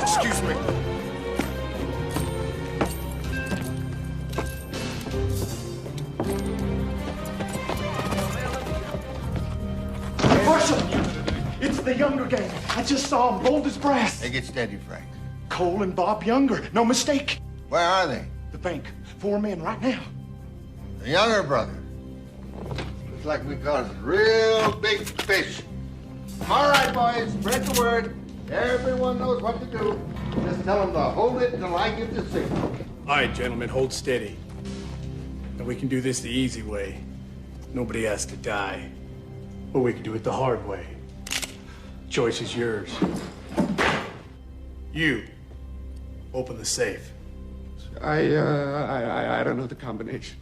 Excuse me. Marshal! It's the Younger gang. I just saw him, bold as brass. Hey, get steady, Frank. Cole and Bob Younger. No mistake. Where are they? The bank. 4 men right now. The Younger brother. Looks like we caught a real big fish. All right, boys, spread the word. Everyone knows what to do. Just tell them to hold it until I give the signal. All right, gentlemen, hold steady. And we can do this the easy way. Nobody has to die. Or we can do it the hard way. Choice is yours. You open the safe. I don't know the combination.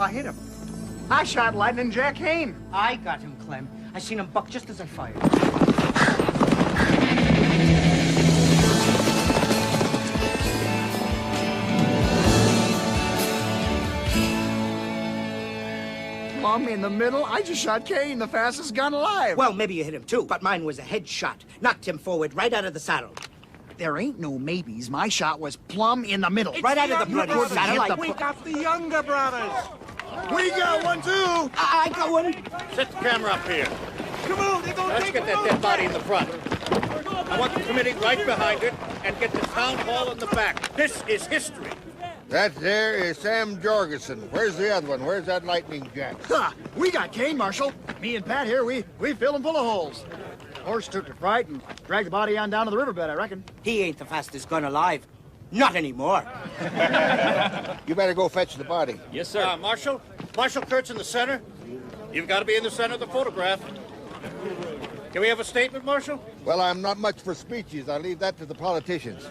I hit him. I shot Lightning Jack Hayne. I got him, Clem. I seen him buck just as I fired. Plumb in the middle. I just shot Kane, the fastest gun alive. Well, maybe you hit him too, but mine was a headshot. Knocked him forward right out of the saddle. There ain't no maybes. My shot was plumb in the middle. Right out of the bloody satellite. We got the younger brothers. We got one, too. I got one. Set the camera up here. Come on, they're gonna Let's take get that dead body in the front. I want the committee right behind it and get the town hall in the back. This is history. That there is Sam Jorgensen. Where's the other one? Where's that lightning jack? Ha! We got Kane, Marshal. Me and Pat here, we fill him full of holes. Horse took to fright and dragged the body on down to the riverbed, I reckon. He ain't the fastest gun alive. Not anymore. You better go fetch the body. Yes, sir. Marshal Kurtz in the center. You've got to be in the center of the photograph. Can we have a statement, Marshal? Well, I'm not much for speeches. I leave that to the politicians.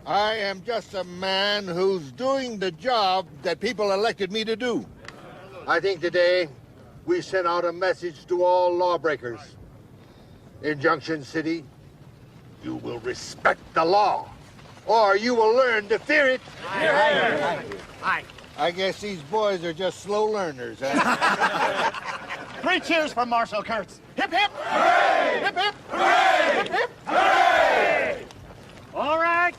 I am just a man who's doing the job that people elected me to do. I think today we sent out a message to all lawbreakers. In Junction City, you will respect the law, or you will learn to fear it. Aye. I guess these boys are just slow learners, huh? 3 cheers for Marshal Kurtz. Hip, hip! Hooray! Hip, hip! Hooray! Hip, hip! Hooray! All right.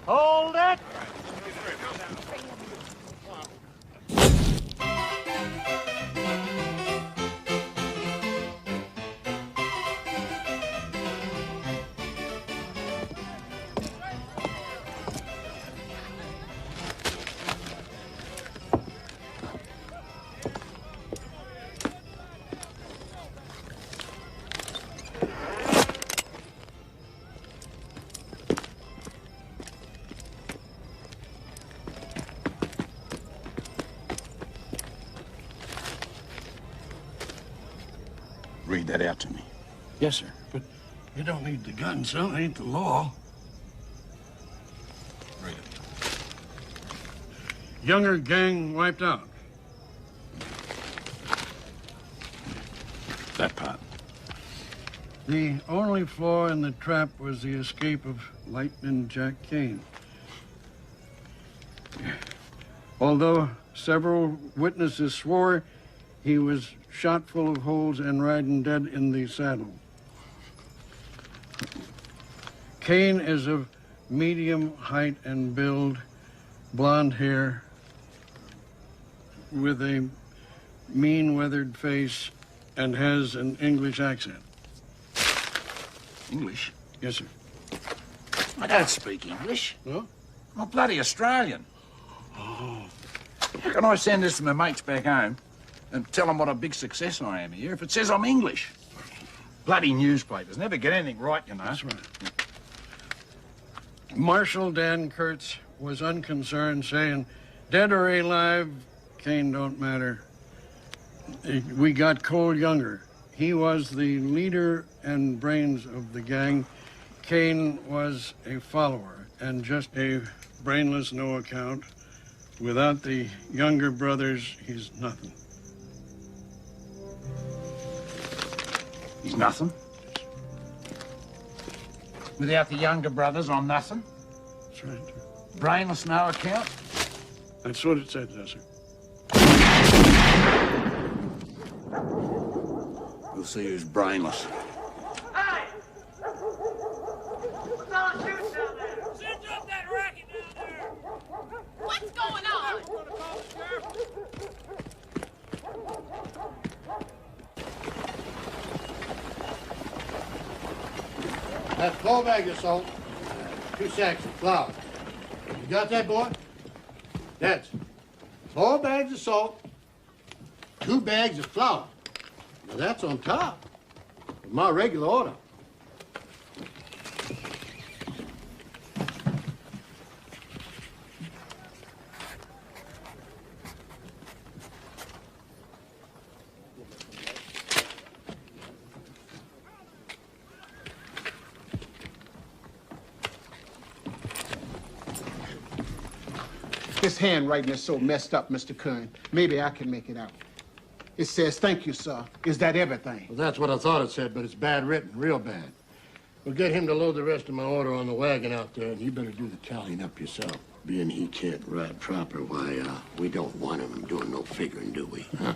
Hold it. Read that out to me. Yes, sir. But you don't need the gun, son. It ain't the law. Read it. Younger gang wiped out. That part. The only flaw in the trap was the escape of Lightning Jack Kane. Although several witnesses swore he was shot full of holes and riding dead in the saddle. Kane is of medium height and build, blonde hair, with a mean, weathered face, and has an English accent. English? Yes, sir. I don't speak English. No? I'm a bloody Australian. Oh. How can I send this to my mates back home and tell them what a big success I am here if it says I'm English? Bloody newspapers never get anything right, you know. That's right. Marshal Dan Kurtz was unconcerned, saying, dead or alive, Kane don't matter. We got Cole Younger. He was the leader and brains of the gang. Kane was a follower and just a brainless no account. Without the younger brothers, he's nothing. He's nothing? Without the younger brothers, I'm nothing? That's right, sir. Brainless, no account? That's what it said, yes, sir. We'll see who's brainless. Hey! What's all shooting down there? Send up that racket down there! What's going on? That's 4 bags of salt, 2 sacks of flour. You got that, boy? That's 4 bags of salt, 2 bags of flour. Now that's on top of my regular order. This handwriting is so messed up, Mr. Kern. Maybe I can make it out. It says, thank you, sir. Is that everything? Well, that's what I thought it said, but it's bad written, real bad. We'll get him to load the rest of my order on the wagon out there, and you better do the tallying up yourself. Being he can't ride proper, why, we don't want him doing no figuring, do we? Huh?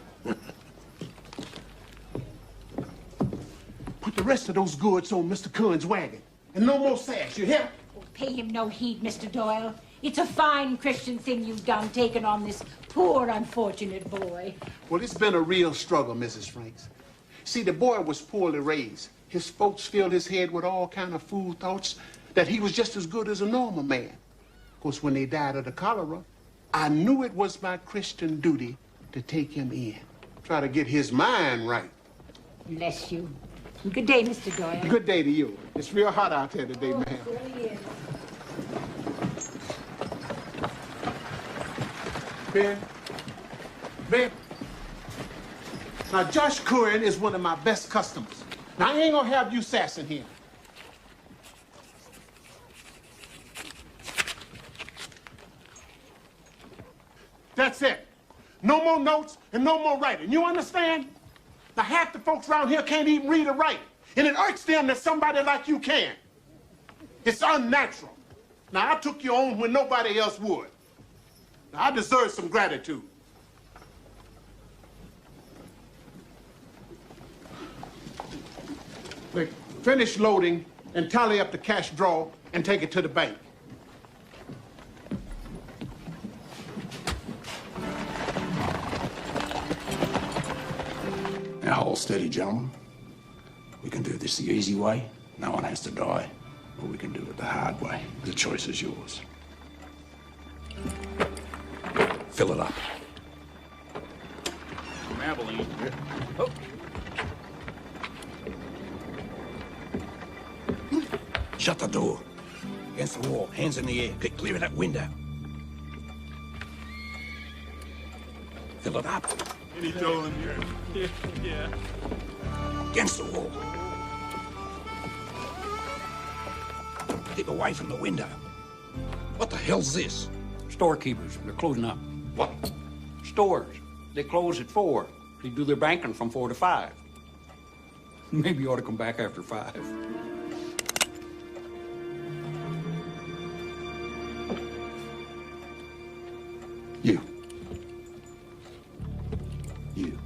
Put the rest of those goods on Mr. Kern's wagon. and no more sass, you hear? Oh, pay him no heed, Mr. Doyle. It's a fine Christian thing you've done, taking on this poor, unfortunate boy. Well, it's been a real struggle, Mrs. Franks. See, the boy was poorly raised. His folks filled his head with all kind of fool thoughts that he was just as good as a normal man. Of course, when they died of the cholera, I knew it was my Christian duty to take him in. Try to get his mind right. Bless you. Good day, Mr. Doyle. Good day to you. It's real hot out there today, ma'am. It really is. Ben. Now, Josh Curran is one of my best customers. Now, I ain't gonna have you sassing him. That's it. No more notes and no more writing. You understand? Now, half the folks around here can't even read or write. And it irks them that somebody like you can. It's unnatural. Now, I took you on when nobody else would. Now, I deserve some gratitude. Look, finish loading and tally up the cash draw and take it to the bank. Now hold steady, gentlemen. We can do this the easy way. No one has to die. Or we can do it the hard way. The choice is yours. Fill it up. Abilene. Oh. Shut the door. Against the wall. Hands in the air. Get clear of that window. Fill it up. Any dough in here? Yeah. Against the wall. Keep away from the window. What the hell's this? Storekeepers. They're closing up. What? Stores. They close at 4. They do their banking from 4 to 5. Maybe you ought to come back after 5. You. You.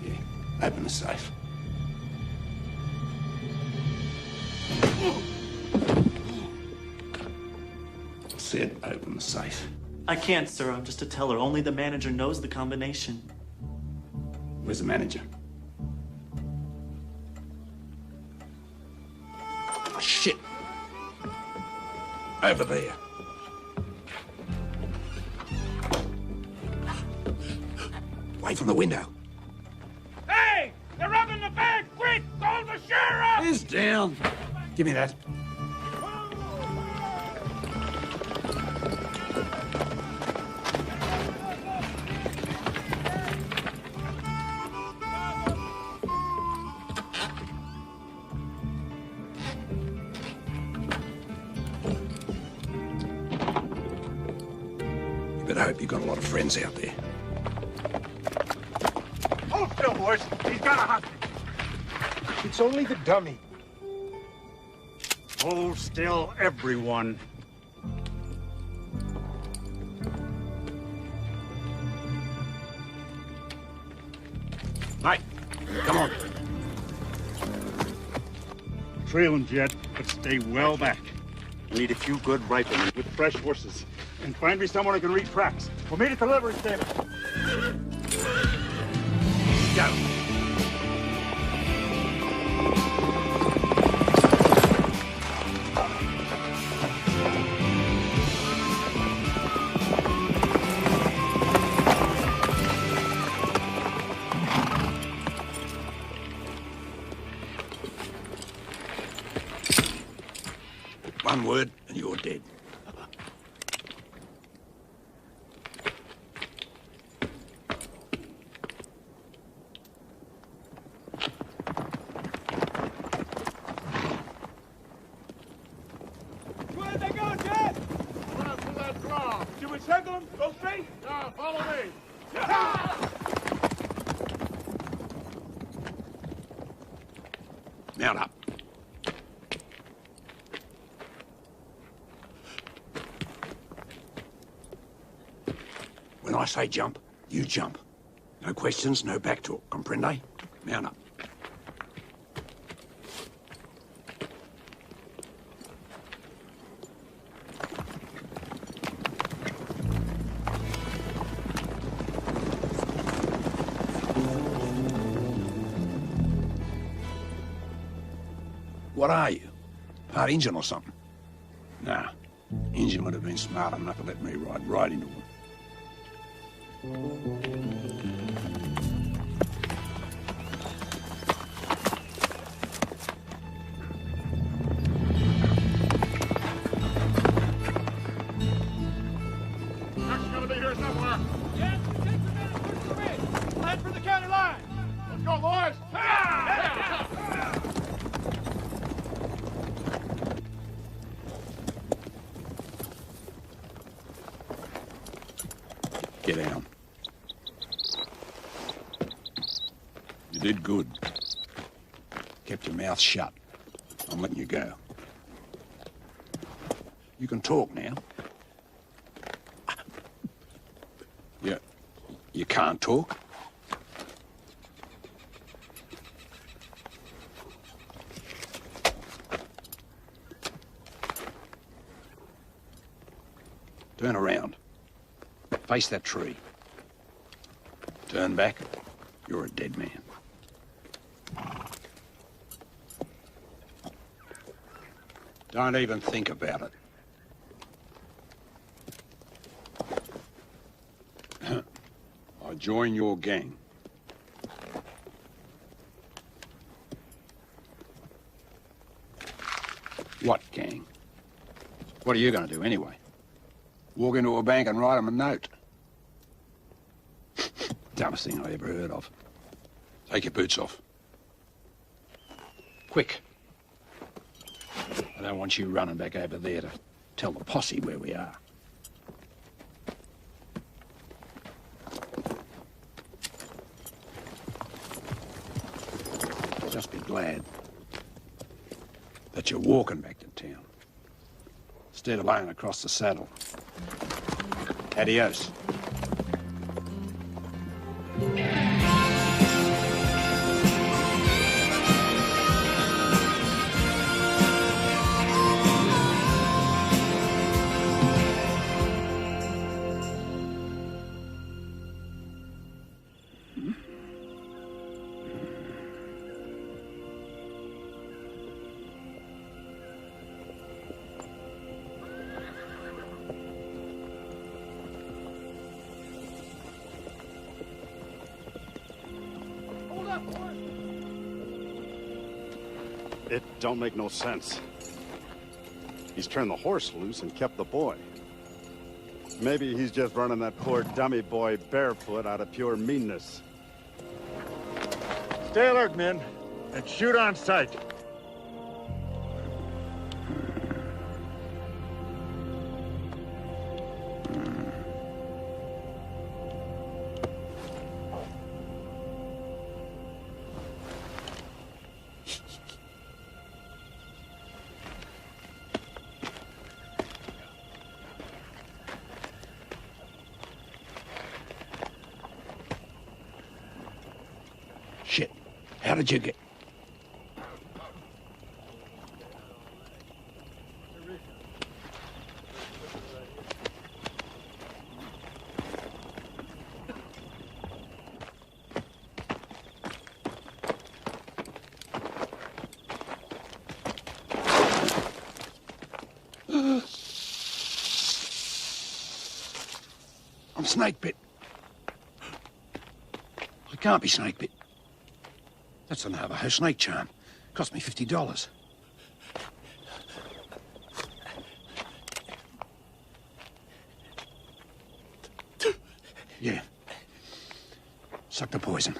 Yeah. Open the safe. I said open the safe. I can't, sir. I'm just a teller. Only the manager knows the combination. Where's the manager? Oh, shit. Over there. Away from the window. Hey! They're robbing the bank! Quick! Call the sheriff! He's down. Give me that. You better hope you've got a lot of friends out there. Hold still, boys. He's got a hostage. It's only the dummy. Hold still, everyone. Mate, come on. Trail him, Jet, but stay well back. We need a few good riflemen with fresh horses. And find me someone who can read tracks. We'll meet at the livery stable. Go. One word and you're dead. Where'd they go, Jet? Left of that draw. Should we circle them? Go straight? Yeah, follow me. Mount up. When I say jump, you jump. No questions, no back talk. Comprende? Mount up. What are you? Part engine or something? Nah. Engine would have been smart enough to let me ride right into him. Truck's gonna be here somewhere. Yes, 6 minutes for the bridge. Head for the county line. Let's go, boys. Get down. You did good. Kept your mouth shut. I'm letting you go. You can talk now. You can't talk? Turn around. Face that tree. Turn back. You're a dead man. Don't even think about it. I join your gang. What gang? What are you going to do anyway? Walk into a bank and write them a note? Dumbest thing I ever heard of. Take your boots off. Quick. I don't want you running back over there to tell the posse where we are. Just be glad that you're walking back to town instead of laying across the saddle. Adios. It don't make no sense. He's turned the horse loose and kept the boy. Maybe he's just running that poor dummy boy barefoot out of pure meanness. Stay alert, men, and shoot on sight. Shit. How did you get... I'm snake bit. I can't be snake bit. That's a Navajo snake charm. Cost me $50. Yeah. Suck the poison.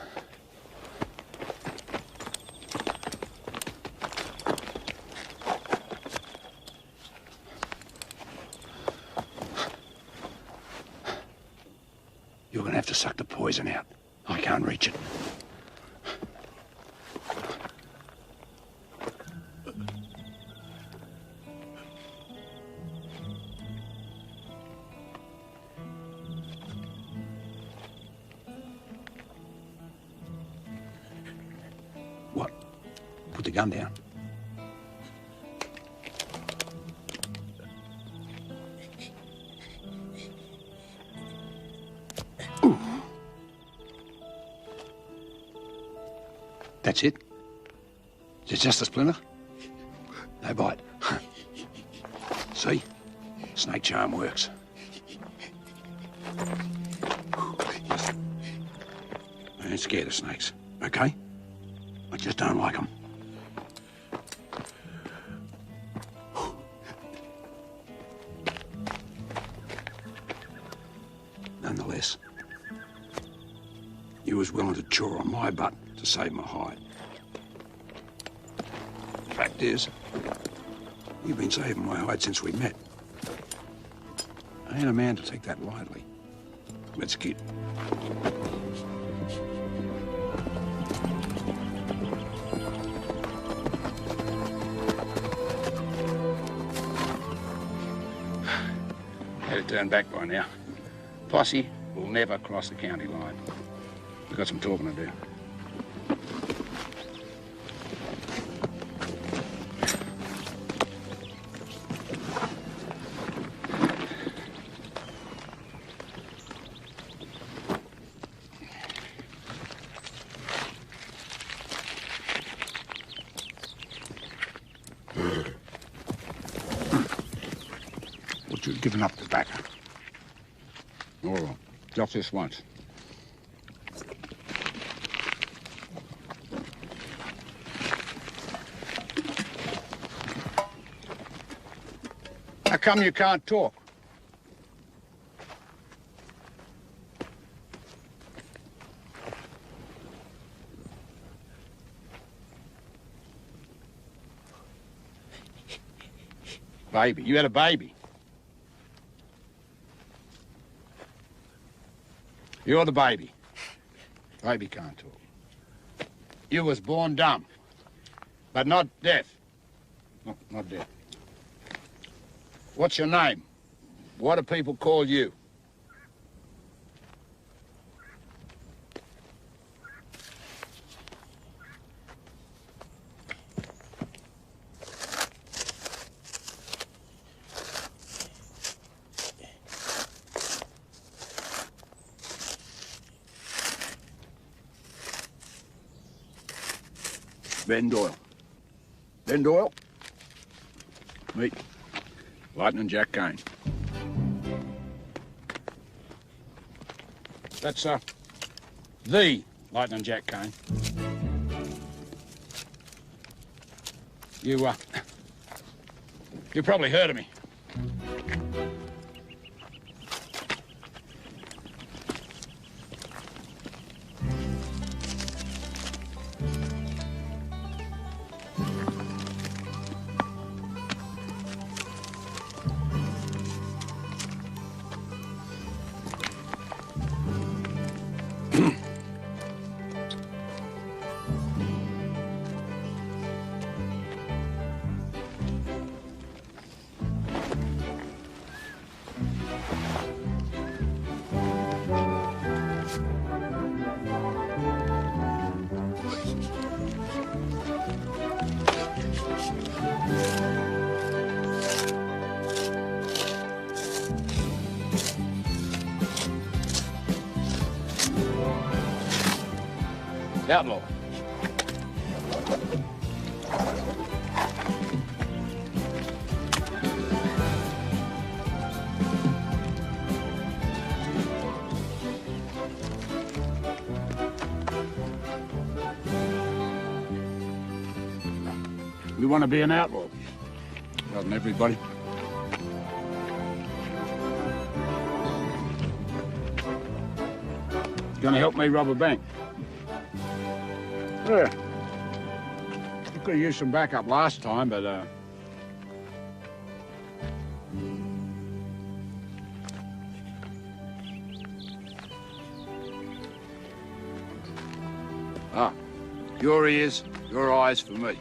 You're gonna have to suck the poison out. I can't reach it. What? Put the gun down. Ooh. That's it? Is it just a splinter? They bite. See? Snake charm works. I ain't scared of snakes, okay? I just don't like them. Nonetheless, you was willing to chaw on my butt to save my hide. Fact is, you've been saving my hide since we met. I ain't a man to take that lightly. Let's get. Had it turned back by now. Posse will never cross the county line. We've got some talking to do. What, you've given up tobacco? All right, just this once. How come you can't talk? Baby, you had a baby. You're the baby. Baby can't talk. You was born dumb, but not deaf. No, not deaf. What's your name? What do people call you? Ben Doyle. Ben Doyle? Meet Lightning Jack Kane. That's, the Lightning Jack Kane. You probably heard of me. Outlaw. You want to be an outlaw? Doesn't everybody? Gonna help me rob a bank? Yeah. You could have used some backup last time, but, your ears, your eyes for me.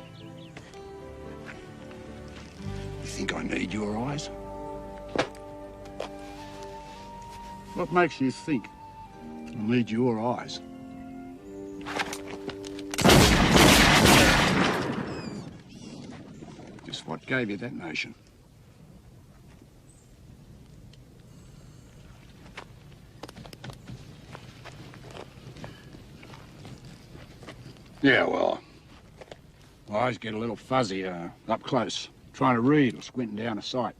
You think I need your eyes? What makes you think I need your eyes? Just what gave you that notion? Yeah, well, eyes get a little fuzzy up close. trying to read or squinting down a sight.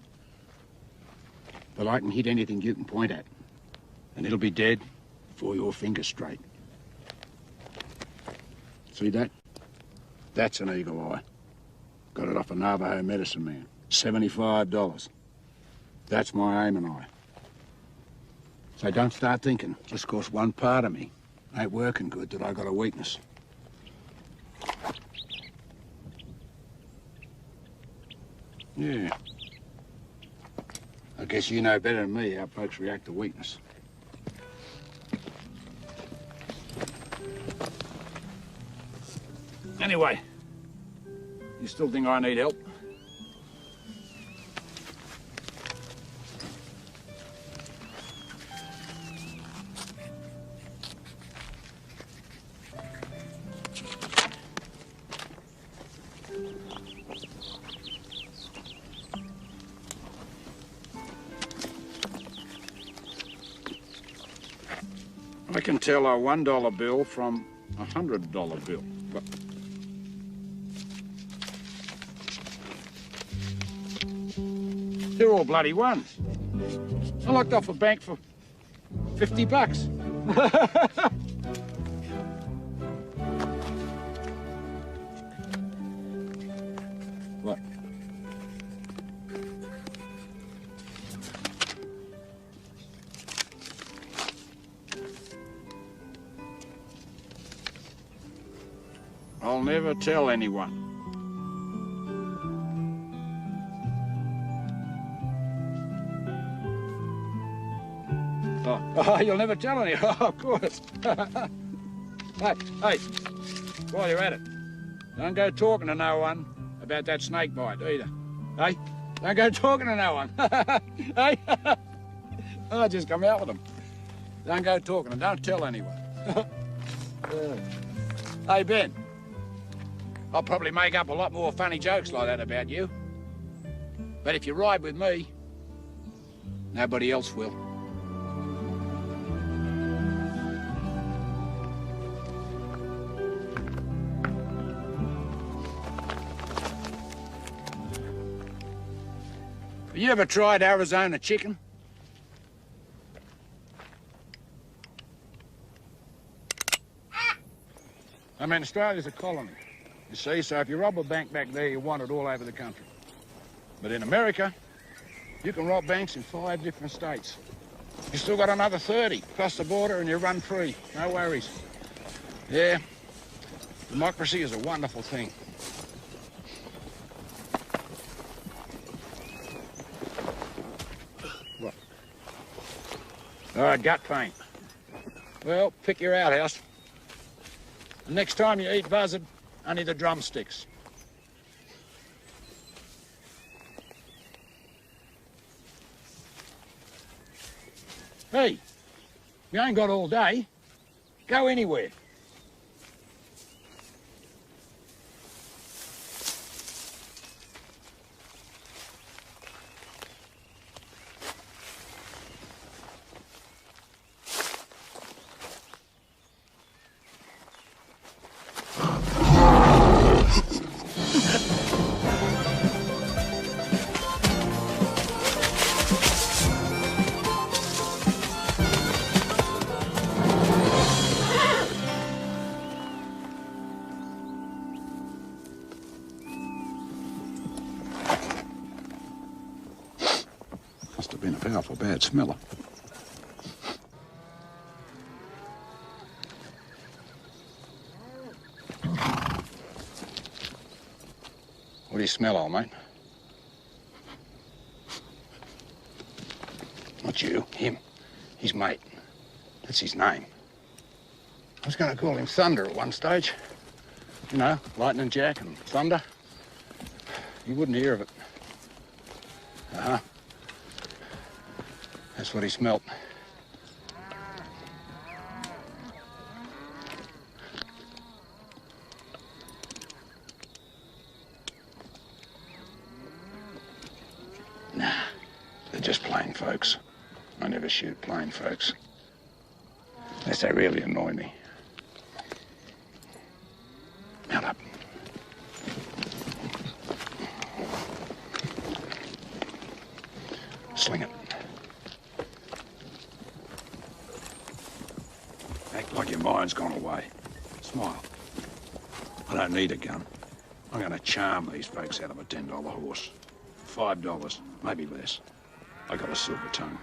But I can hit anything you can point at, and it'll be dead before your finger's straight. See that? That's an eagle eye. Got it off a Navajo medicine man. $75. That's my aiming eye. So don't start thinking, just 'cause one part of me ain't working good, that I got a weakness. Yeah. I guess you know better than me how folks react to weakness. Anyway, you still think I need help? I can tell a $1 bill from a $100 bill, but they're all bloody ones. I locked off a bank for $50. What? I'll never tell anyone. Oh, you'll never tell any. Oh, of course. Hey, while you're at it, don't go talking to no one about that snake bite either. Hey, don't go talking to no one. Hey, I just come out with them. Don't go talking and don't tell anyone. Hey, Ben, I'll probably make up a lot more funny jokes like that about you. But if you ride with me, nobody else will. Have you ever tried Arizona chicken? I mean, Australia's a colony, you see, so if you rob a bank back there, you want it all over the country. But in America, you can rob banks in 5 different states. You still got another 30 across the border and you run free, no worries. Yeah, democracy is a wonderful thing. What? All right, gut pain. Well, pick your outhouse. The next time you eat buzzard, only the drumsticks. Hey, you ain't got all day. Go anywhere. Must have been a powerful bad smeller. What do you smell, old mate? Not you, him. His mate. That's his name. I was going to call him Thunder at one stage. You know, Lightning Jack and Thunder. You wouldn't hear of it. Uh-huh. That's what he smelt. Nah, they're just plain folks. I never shoot plain folks. Unless they really annoy me. Mount up. Act like your mind's gone away. Smile. I don't need a gun. I'm gonna charm these folks out of a $10 horse. $5, maybe less. I got a silver tongue.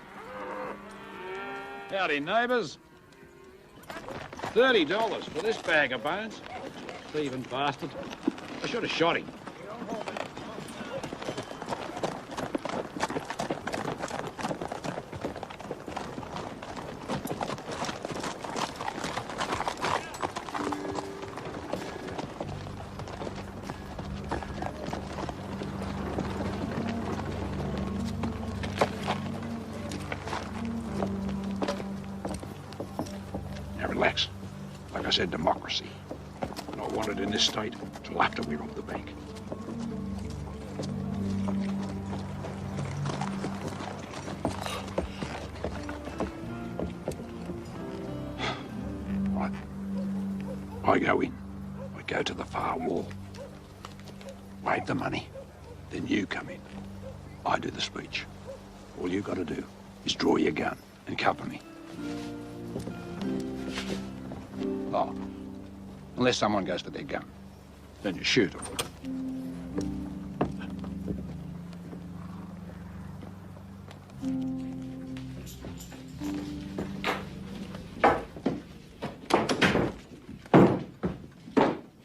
Howdy, neighbours. $30 for this bag of bones. Thieving bastard. I should have shot him. Now relax. Like I said, democracy. I don't want it in this state till after we rob the bank. Right. I go in. I go to the far wall. Wave the money. Then you come in. I do the speech. All you got to do is draw your gun and cover me. Oh. Unless someone goes for their gun. Then you shoot them.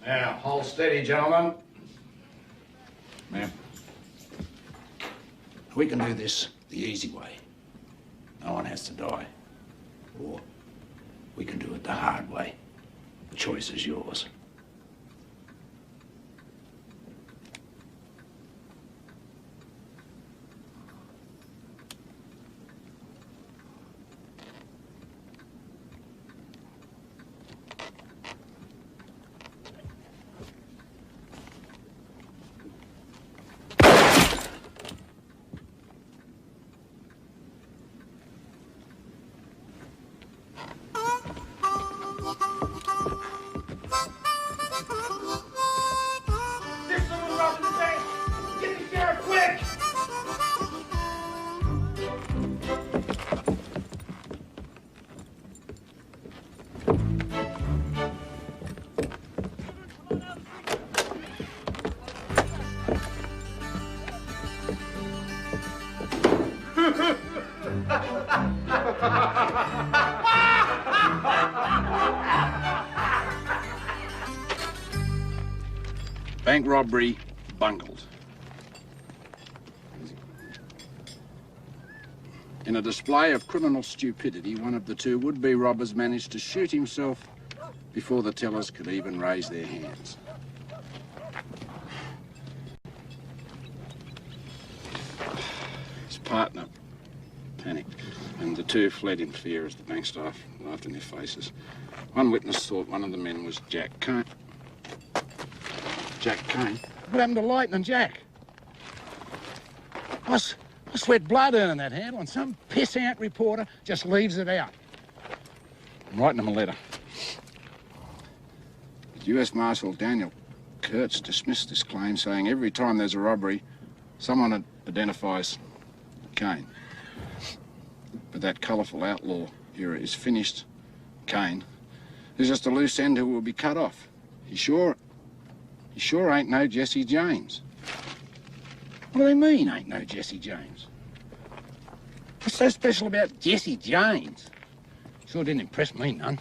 Now, hold steady, gentlemen. Ma'am. We can do this the easy way. No one has to die. Or we can do it the hard way. The choice is yours. Bank robbery bungled. In a display of criminal stupidity, one of the two would-be robbers managed to shoot himself before the tellers could even raise their hands. His partner panicked, and the two fled in fear as the bank staff laughed in their faces. One witness thought one of the men was Jack Kane. Jack Kane? What happened to Lightning Jack? I sweat blood earning that handle, and some piss-out reporter just leaves it out. I'm writing him a letter. But U.S. Marshal Daniel Kurtz dismissed this claim, saying every time there's a robbery, someone identifies Kane. But that colourful outlaw era is finished. Kane is just a loose end who will be cut off. He sure ain't no Jesse James. What do they mean, ain't no Jesse James? What's so special about Jesse James? Sure didn't impress me none.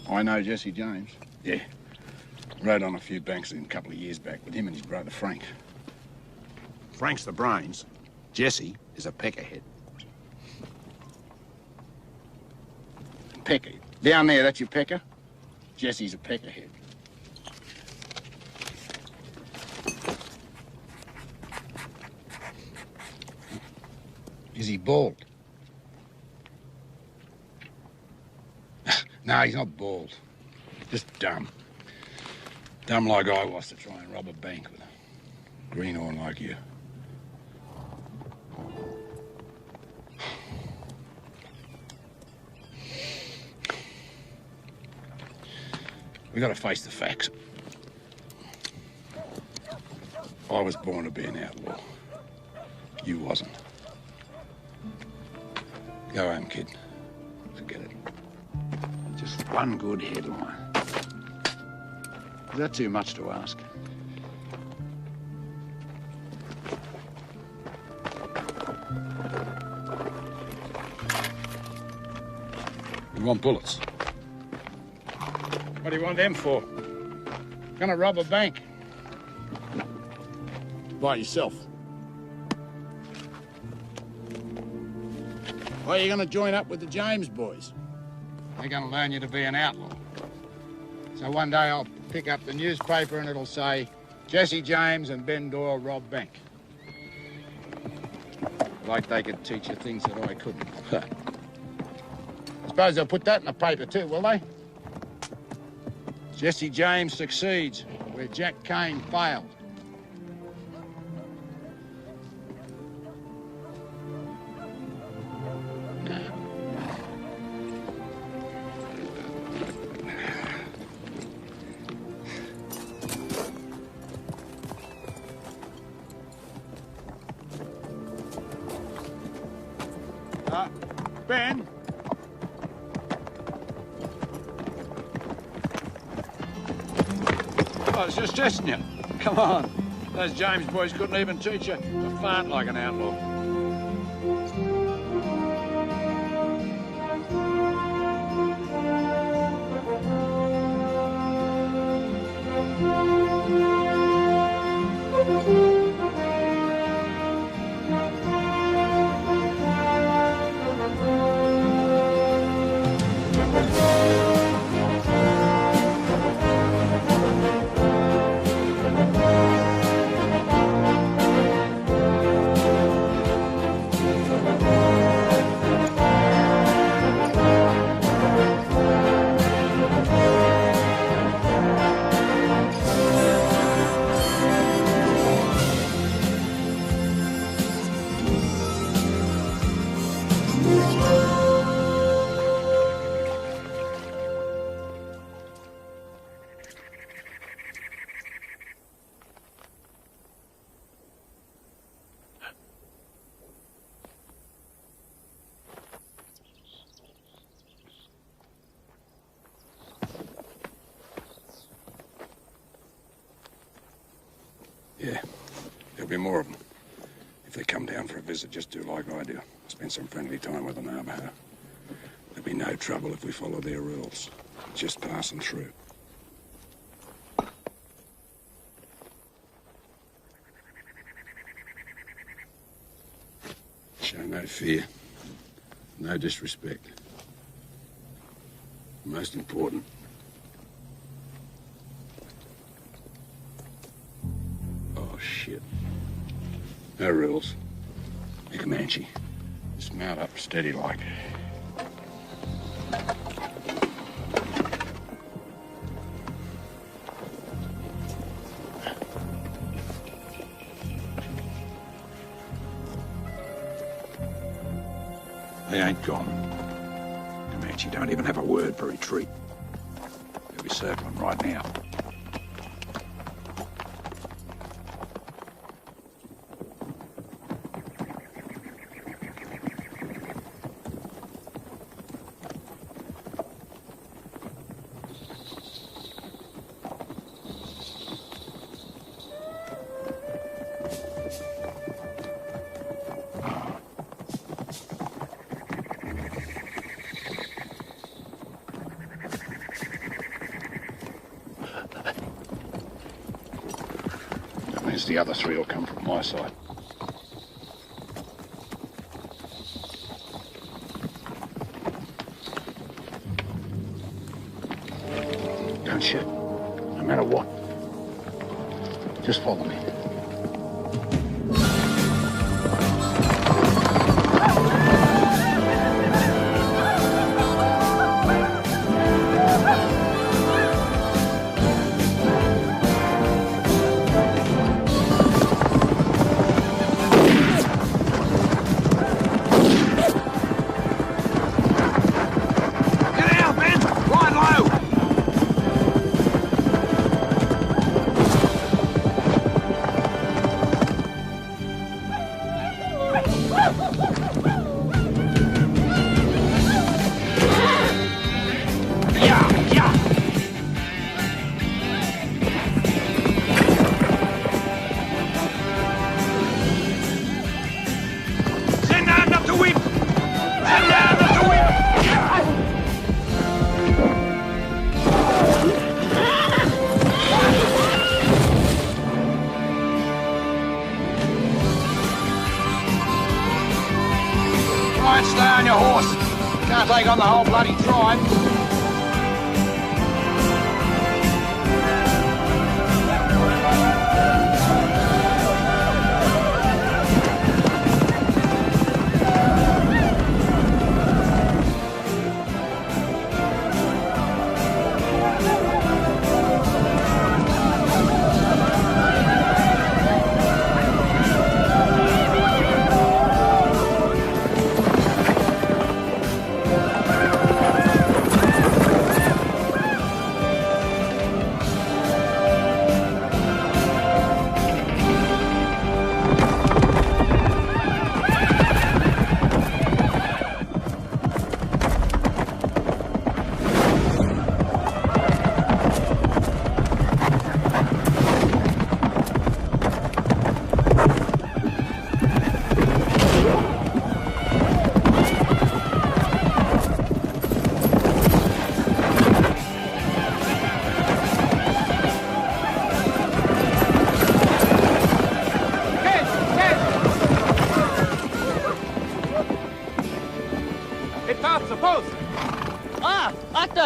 I know Jesse James. Yeah. Rode on a few banks a couple of years back with him and his brother Frank. Frank's the brains. Jesse is a peckerhead. Pecker. Down there, that's your pecker? Jesse's a peckerhead. Is he bald? No, he's not bald. Just dumb. Dumb like I was to try and rob a bank with a greenhorn like you. We gotta face the facts. I was born to be an outlaw. You wasn't. Go home, kid. Forget it. Just one good headline. Is that too much to ask? You want bullets? What do you want them for? Gonna rob a bank. By yourself. Why are you gonna join up with the James boys? They're gonna learn you to be an outlaw. So one day I'll pick up the newspaper and it'll say, Jesse James and Ben Doyle rob bank. Like they could teach you things that I couldn't. I suppose they'll put that in the paper too, will they? Jesse James succeeds where Jack Kane failed. Ben? I was just testing you. Come on. Those James boys couldn't even teach you to fart like an outlaw. Yeah, there'll be more of them. If they come down for a visit, just do like I do. Spend some friendly time with the Navajo. There'll be no trouble if we follow their rules. Just passing through. Show no fear, no disrespect. Most important, oh shit. No rules. You Comanche. Just mount up steady like. They ain't gone. Comanche don't even have a word for retreat. They'll be circling right now. The other three will come from my side. Don't shoot, no matter what. Just follow me. take on the whole bloody tribe.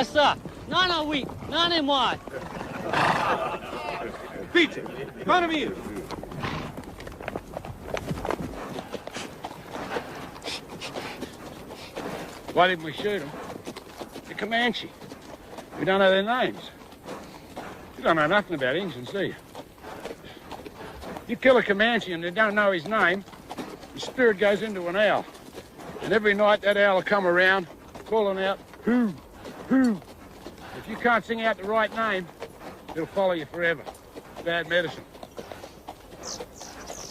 Ça, non, non, oui, non et moi. Vite, mon ami. Why didn't we shoot them? The Comanche. We don't know their names. You don't know nothing about Indians, do you? You kill a Comanche and they don't know his name, his spirit goes into an owl. And every night that owl will come around, calling out, who? Who? If you can't sing out the right name, it'll follow you forever. Bad medicine.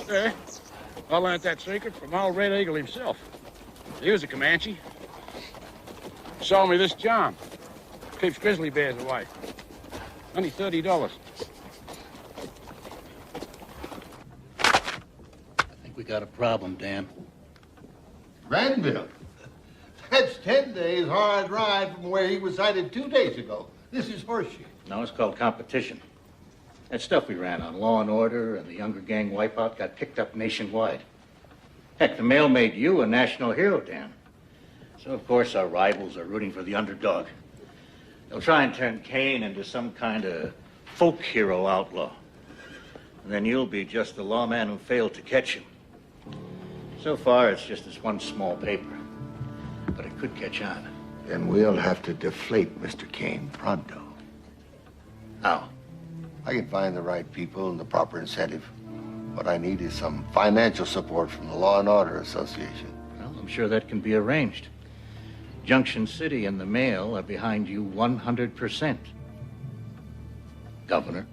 Yeah, I learned that secret from old Red Eagle himself. He was a Comanche. Sold me this charm. Keeps grizzly bears away. Only $30. I think we got a problem, Dan. Granville. That's 10 days hard ride from where he was sighted 2 days ago. This is horseshit. No, it's called competition. That stuff we ran on Law and Order and the Younger Gang wipeout got picked up nationwide. Heck, the mail made you a national hero, Dan. So, of course, our rivals are rooting for the underdog. They'll try and turn Kane into some kind of folk hero outlaw. And then you'll be just the lawman who failed to catch him. So far, it's just this one small paper. But it could catch on. Then we'll have to deflate Mr. Kane pronto. How? I can find the right people and the proper incentive. What I need is some financial support from the Law and Order Association. Well, I'm sure that can be arranged. Junction City and the Mail are behind you 100%. Governor.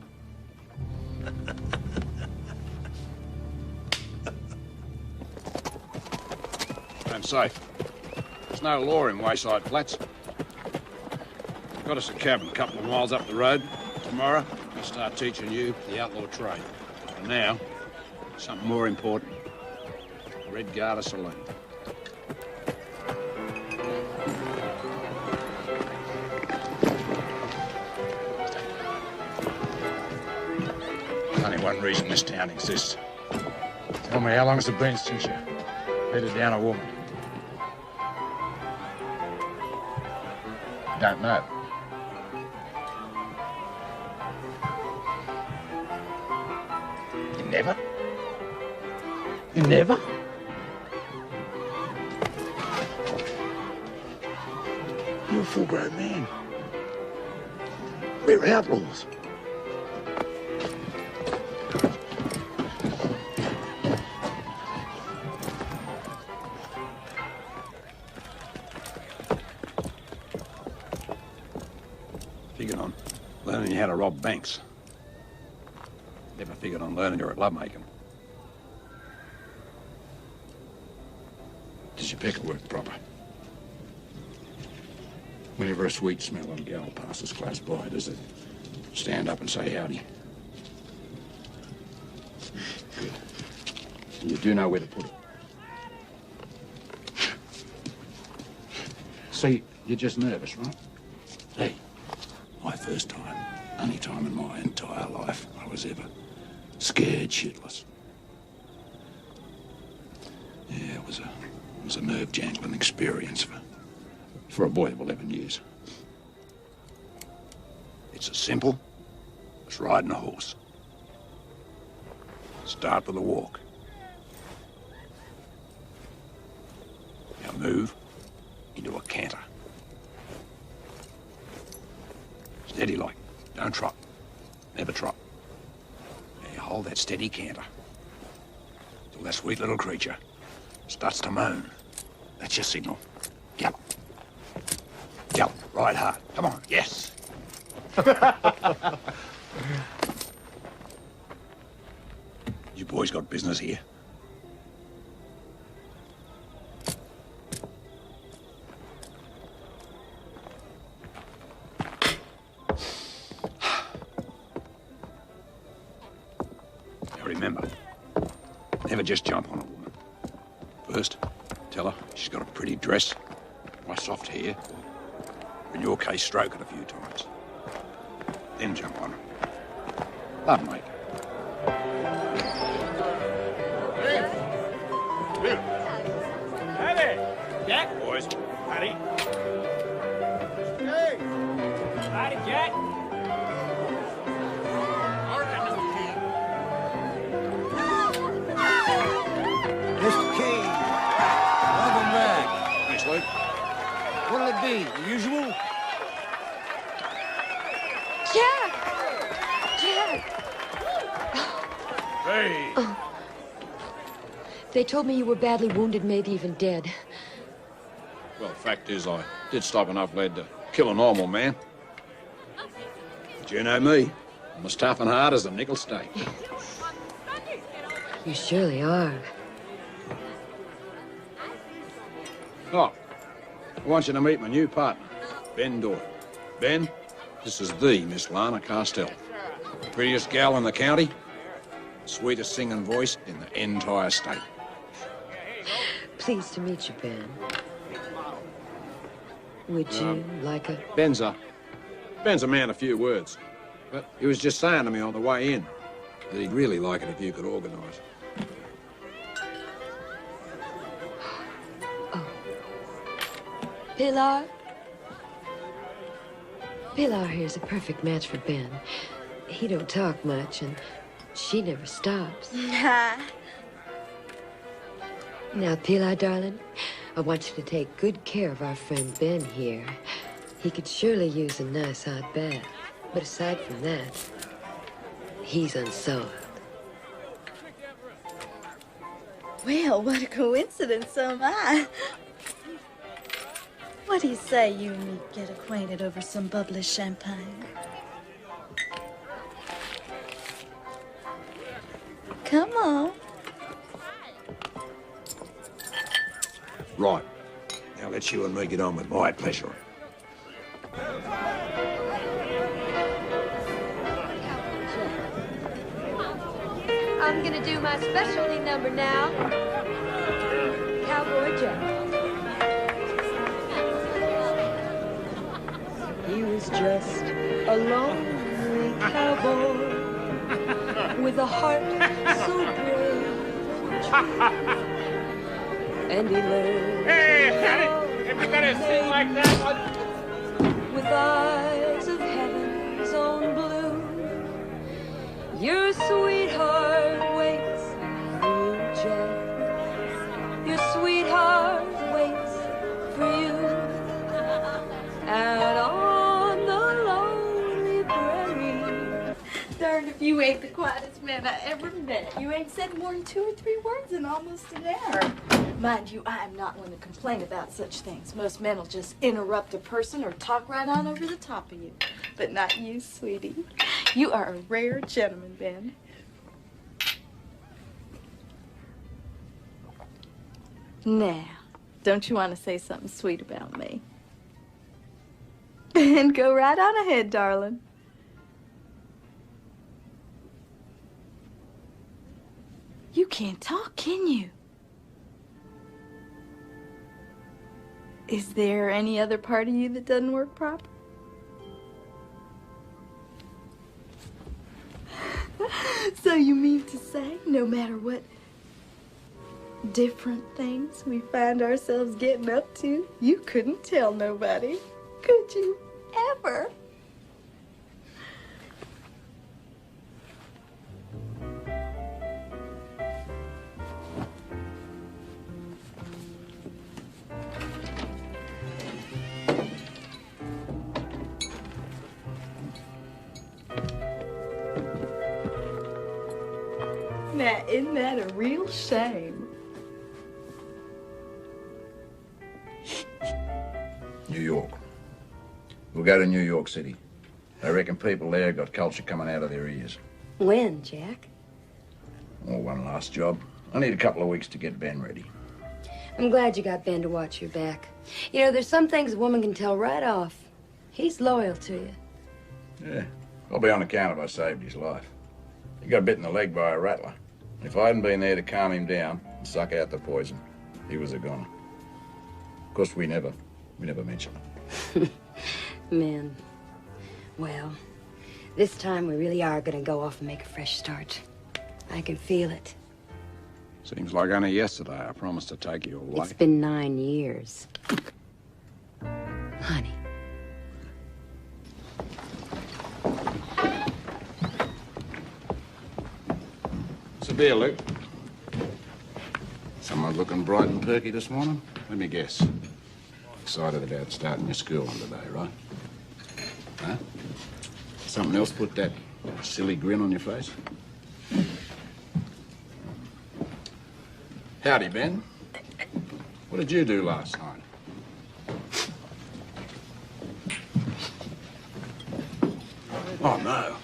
I'm safe. There's no law in Wayside Flats. Got us a cabin a couple of miles up the road. Tomorrow, I'll start teaching you the outlaw trade. And now, something more important. Red Garter Saloon. There's only one reason this town exists. Tell me, how long has it been since you bedded down a woman? Don't know. You never? You never? You're a full-grown man. We're outlaws. Figured on learning how to rob banks. Never figured on learning you're at lovemaking. Does your pecker work proper? Whenever a sweet smelling gal passes close by, does it stand up and say howdy? Good. And you do know where to put it. See, you're just nervous, right? Hey, my first time, only time in my entire life I was ever scared shitless. Yeah, it was a nerve-jangling experience for for a boy of 11 years. It's as simple as riding a horse. Start with a walk. Now move into a canter. Steady like, don't trot. Never trot. Now you hold that steady canter till that sweet little creature starts to moan. That's your signal. Gallop. Gallop, ride hard. Come on, yes. You boys got business here? Now remember, never just jump on a woman. First, tell her she's got a pretty dress, nice soft hair, or in your case, stroke it a few times. Then jump on her. Love, mate. Howdy, Jack. Boys. Howdy. Hey. Howdy, Jack. Mr. King, welcome back. Thanks, Luke. What'll it be, the usual? Jack! Jack! Hey! Oh. They told me you were badly wounded, maybe even dead. Well, the fact is, I did stop enough lead to kill a normal man. But you know me. I'm as tough and hard as a nickel steak. You surely are. Oh, I want you to meet my new partner, Ben Doyle. Ben, this is the Miss Lana Castell. The prettiest gal in the county, sweetest singing voice in the entire state. Pleased to meet you, Ben. Would you like a... Ben's a man of few words. But he was just saying to me on the way in that he'd really like it if you could organise. Pilar? Pilar here's a perfect match for Ben. He don't talk much, and she never stops. Now, Pilar, darling, I want you to take good care of our friend Ben here. He could surely use a nice hot bath. But aside from that, he's unsolved. Well, what a coincidence, so am I. What do you say you and me get acquainted over some bubbly champagne? Come on. Right. Now let you and me get on with my pleasure. I'm gonna do my specialty number now. Cowboy Jack. He was just a lonely cowboy with a heart so brave and true. And he learned. Hey, Daddy, if you're gonna sing like that one. With eyes of heaven's own blue, your sweetheart waits for you, Jack. Your sweetheart waits for you out on the lonely prairie. Darn if you ain't the quietest man I ever met. You ain't said more than 2 or 3 words in almost an hour. Mind you, I am not one to complain about such things. Most men will just interrupt a person or talk right on over the top of you. But not you, sweetie. You are a rare gentleman, Ben. Now, don't you want to say something sweet about me? And go right on ahead, darling. You can't talk, can you? Is there any other part of you that doesn't work proper? So you mean to say, no matter what different things we find ourselves getting up to. You couldn't tell nobody, could you ever? Now, isn't that a real shame? New York. We'll go to New York City. I reckon people there got culture coming out of their ears. When, Jack? Oh, one last job. I need a couple of weeks to get Ben ready. I'm glad you got Ben to watch your back. You know, there's some things a woman can tell right off. He's loyal to you. Yeah, I'll be on account if I saved his life. He got bit in the leg by a rattler. If I hadn't been there to calm him down and suck out the poison, he was a goner. Of course, we never mention it. Men. Well, this time we really are gonna go off and make a fresh start. I can feel it. Seems like only yesterday I promised to take you away. It's been 9 years. Honey. What's the beer, Luke? Someone looking bright and perky this morning? Let me guess. Excited about starting your school on today, right? Huh? Something else put that silly grin on your face? Howdy, Ben. What did you do last night? Oh, no.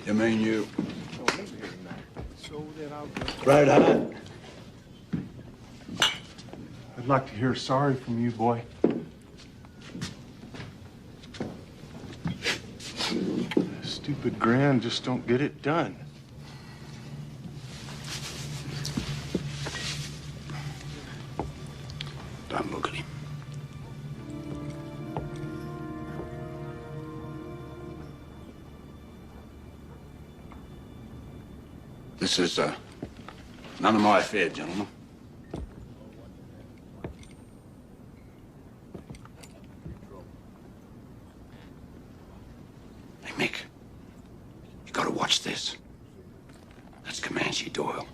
You mean you... Right on. I'd like to hear sorry from you, boy. Stupid grin just don't get it done. Don't look at him. This is, none of my affair, gentlemen. Hey, Mick. You gotta watch this. That's Comanche Doyle.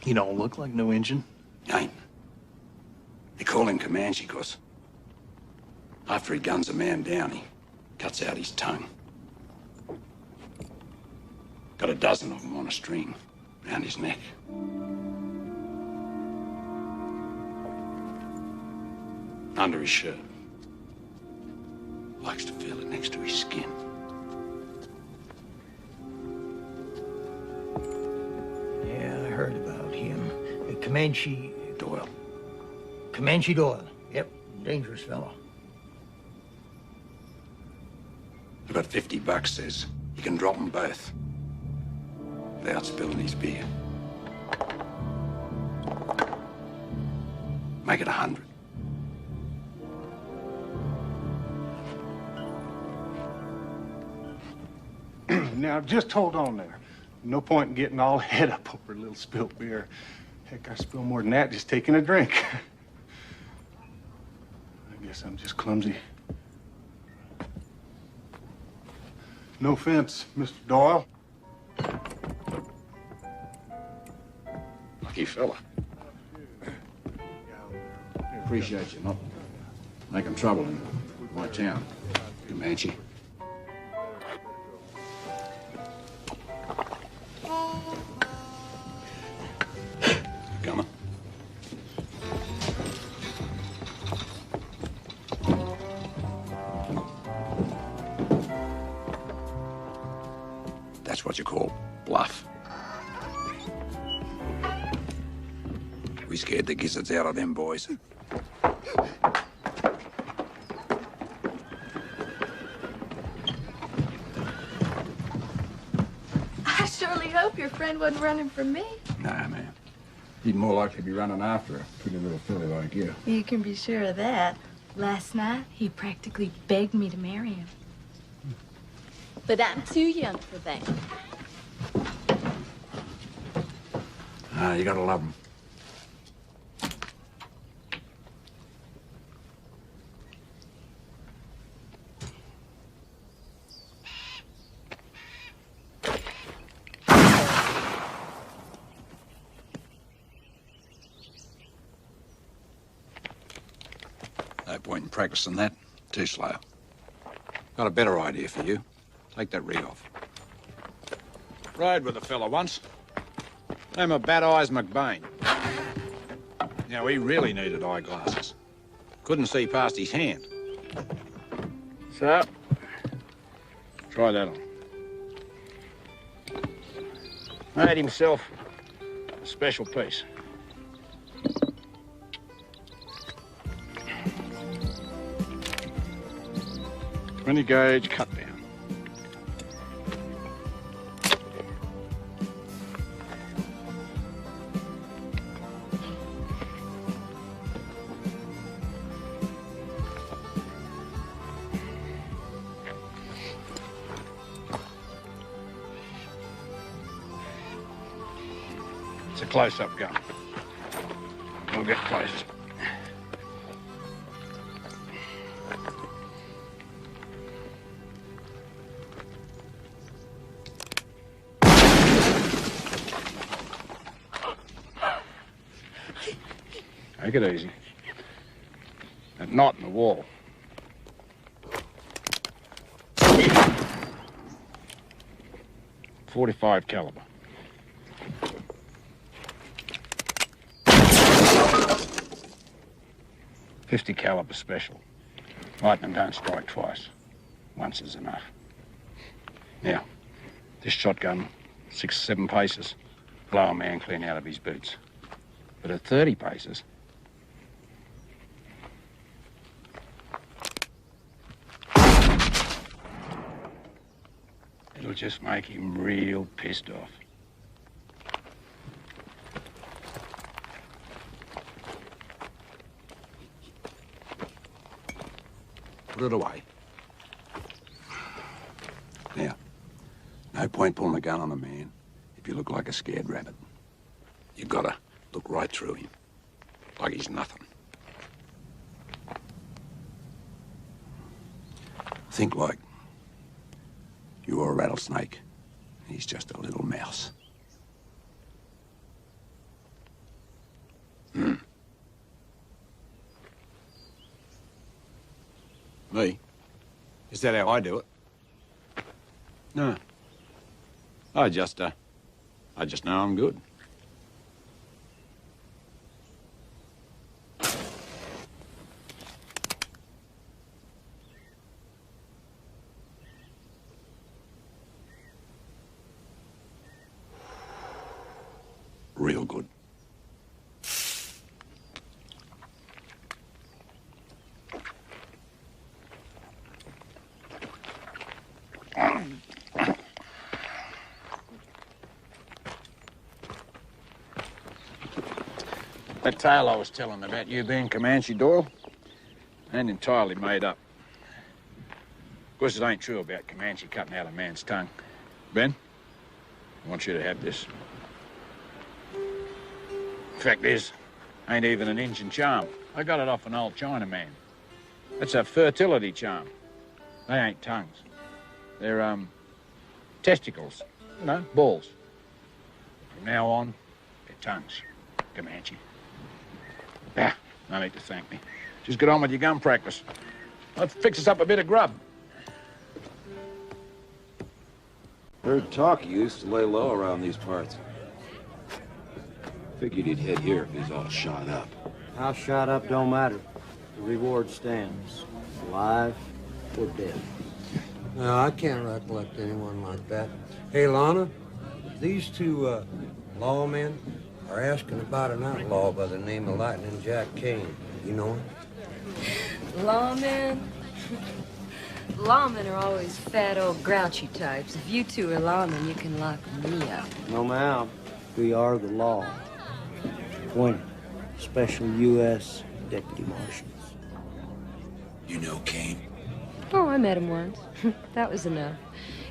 He don't look like no Injun. He ain't. They call him Comanche because after he guns a man down, he cuts out his tongue. Got a dozen of them on a string around his neck. Under his shirt. Likes to feel it next to his skin. Yeah, I heard about him. Comanche Doyle. Comanche Doyle. Yep, dangerous fellow. About $50, says you can drop them both without spilling his beer. Make it 100. Now, just hold on there. No point in getting all head up over a little spilt beer. Heck, I spill more than that just taking a drink. I guess I'm just clumsy. No offense, Mr. Doyle. Lucky fella. Appreciate you not making trouble in my town, Comanche. Coming. That's what you call bluff. We scared the gizzards out of them boys. I surely hope your friend wasn't running from me. Nah, man. He'd more likely be running after a pretty little filly like you. You can be sure of that. Last night, he practically begged me to marry him. But I'm too young for that. Ah, you gotta love him. point in practicing that. Too slow. Got a better idea for you. Take that rig off. Rode with a fella once. Name of Bad Eyes McBain. Now, he really needed eyeglasses. Couldn't see past his hand. So, try that on. Made himself a special piece. .20 gauge cut down. It's a close-up gun. We'll get close. Take it easy. That knot in the wall. .45 caliber. .50 caliber special. Lightning don't strike twice. Once is enough. Now, this shotgun, 6 or 7 paces, blow a man clean out of his boots. But at 30 paces, it'll just make him real pissed off. Put it away. Now, no point pulling a gun on a man if you look like a scared rabbit. You gotta look right through him, like he's nothing. Think like you're a rattlesnake, and he's just a little mouse. Me? Is that how I do it? No. I just know I'm good. Real good. That tale I was telling about you being Comanche Doyle ain't entirely made up. Of course, it ain't true about Comanche cutting out a man's tongue. Ben, I want you to have this. Fact is, ain't even an Injun charm. I got it off an old Chinaman. That's a fertility charm. They ain't tongues. They're, testicles. You know, balls. From now on, they're tongues. Comanche. Ah, no need to thank me. Just get on with your gun practice. I'll fix us up a bit of grub. Heard talk he used to lay low around these parts. Figured he'd head here if he's all shot up. How shot up don't matter. The reward stands. Alive or dead. No, I can't recollect anyone like that. Hey, Lana, these two lawmen are asking about an outlaw by the name of Lightning Jack Kane. You know him? Lawmen? Lawmen are always fat, old, grouchy types. If you two are lawmen, you can lock me up. No, ma'am. We are the law. Appointed special U.S. deputy marshals. You know Kane? Oh, I met him once. That was enough.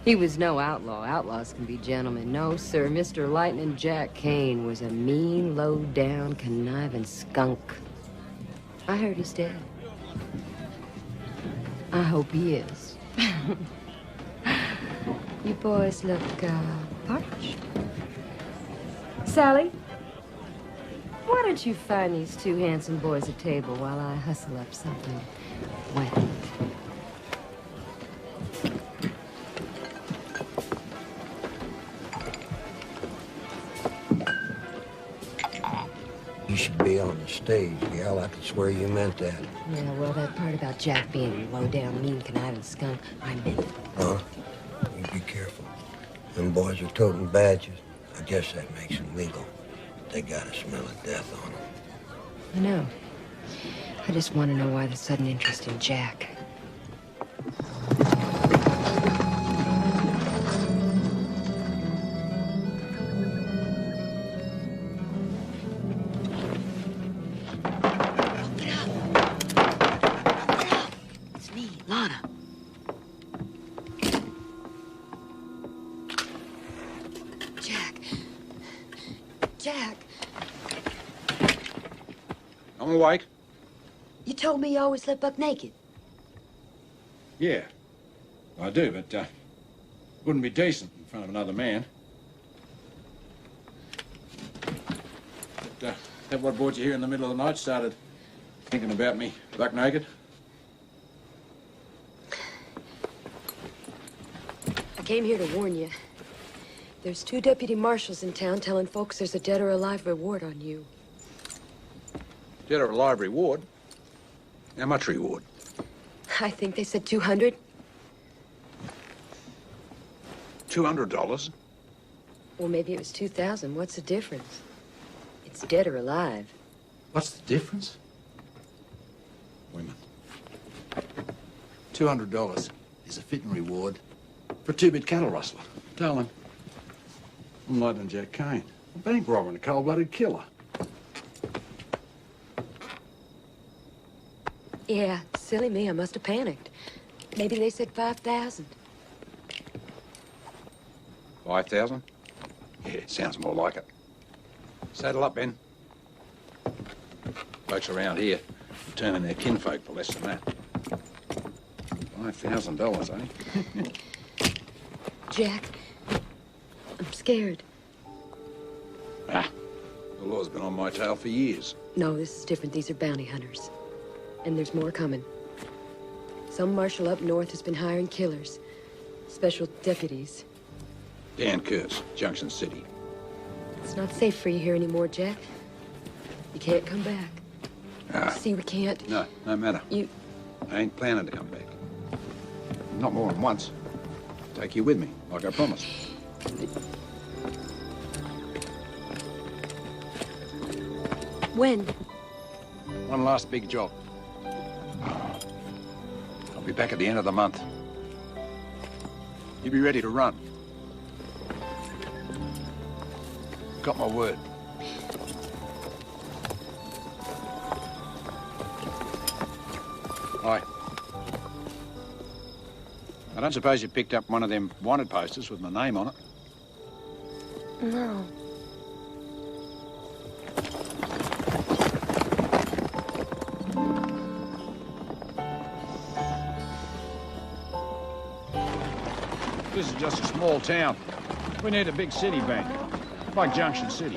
He was no outlaw. Outlaws can be gentlemen. No, sir. Mr. Lightning Jack Kane was a mean, low-down, conniving skunk. I heard he's dead. I hope he is. You boys look, parched. Sally, why don't you find these two handsome boys a table while I hustle up something when. You should be on the stage, gal. I could swear you meant that. Yeah, well, that part about Jack being a low-down, mean, conniving skunk, I meant it. Huh? You be careful. Them boys are toting badges. I guess that makes them legal. They got a smell of death on them. I know. I just want to know why the sudden interest in Jack. It's me, Lana. Jack. I'm awake. You told me you always slept buck naked. Yeah, I do, but wouldn't be decent in front of another man. But that what brought you here in the middle of the night? Started thinking about me buck naked? I came here to warn you. There's 2 deputy marshals in town telling folks there's a dead or alive reward on you. Dead or alive reward? How much reward? I think they said 200. $200? Well, maybe it was 2,000. What's the difference? It's dead or alive. What's the difference? Women. $200 is a fitting reward for a 2-bit cattle rustler. Darling, I'm not than Jack Kane. A bank robber and a cold-blooded killer. Yeah, silly me. I must have panicked. Maybe they said 5,000. 5,000? Yeah, sounds more like it. Saddle up, Ben. Folks around here are turning their kinfolk for less than that. $5,000, eh? Jack, I'm scared. Ah, the law's been on my tail for years. No, this is different. These are bounty hunters. And there's more coming. Some marshal up north has been hiring killers. Special deputies. Dan Kurtz, Junction City. It's not safe for you here anymore, Jack. You can't come back. Ah. See, we can't. No, no matter. I ain't planning to come back. Not more than once. Take you with me, like I promised. When? One last big job. I'll be back at the end of the month. You be ready to run. Got my word. Hi. I don't suppose you picked up one of them wanted posters with my name on it? No. This is just a small town. We need a big city bank, like Junction City.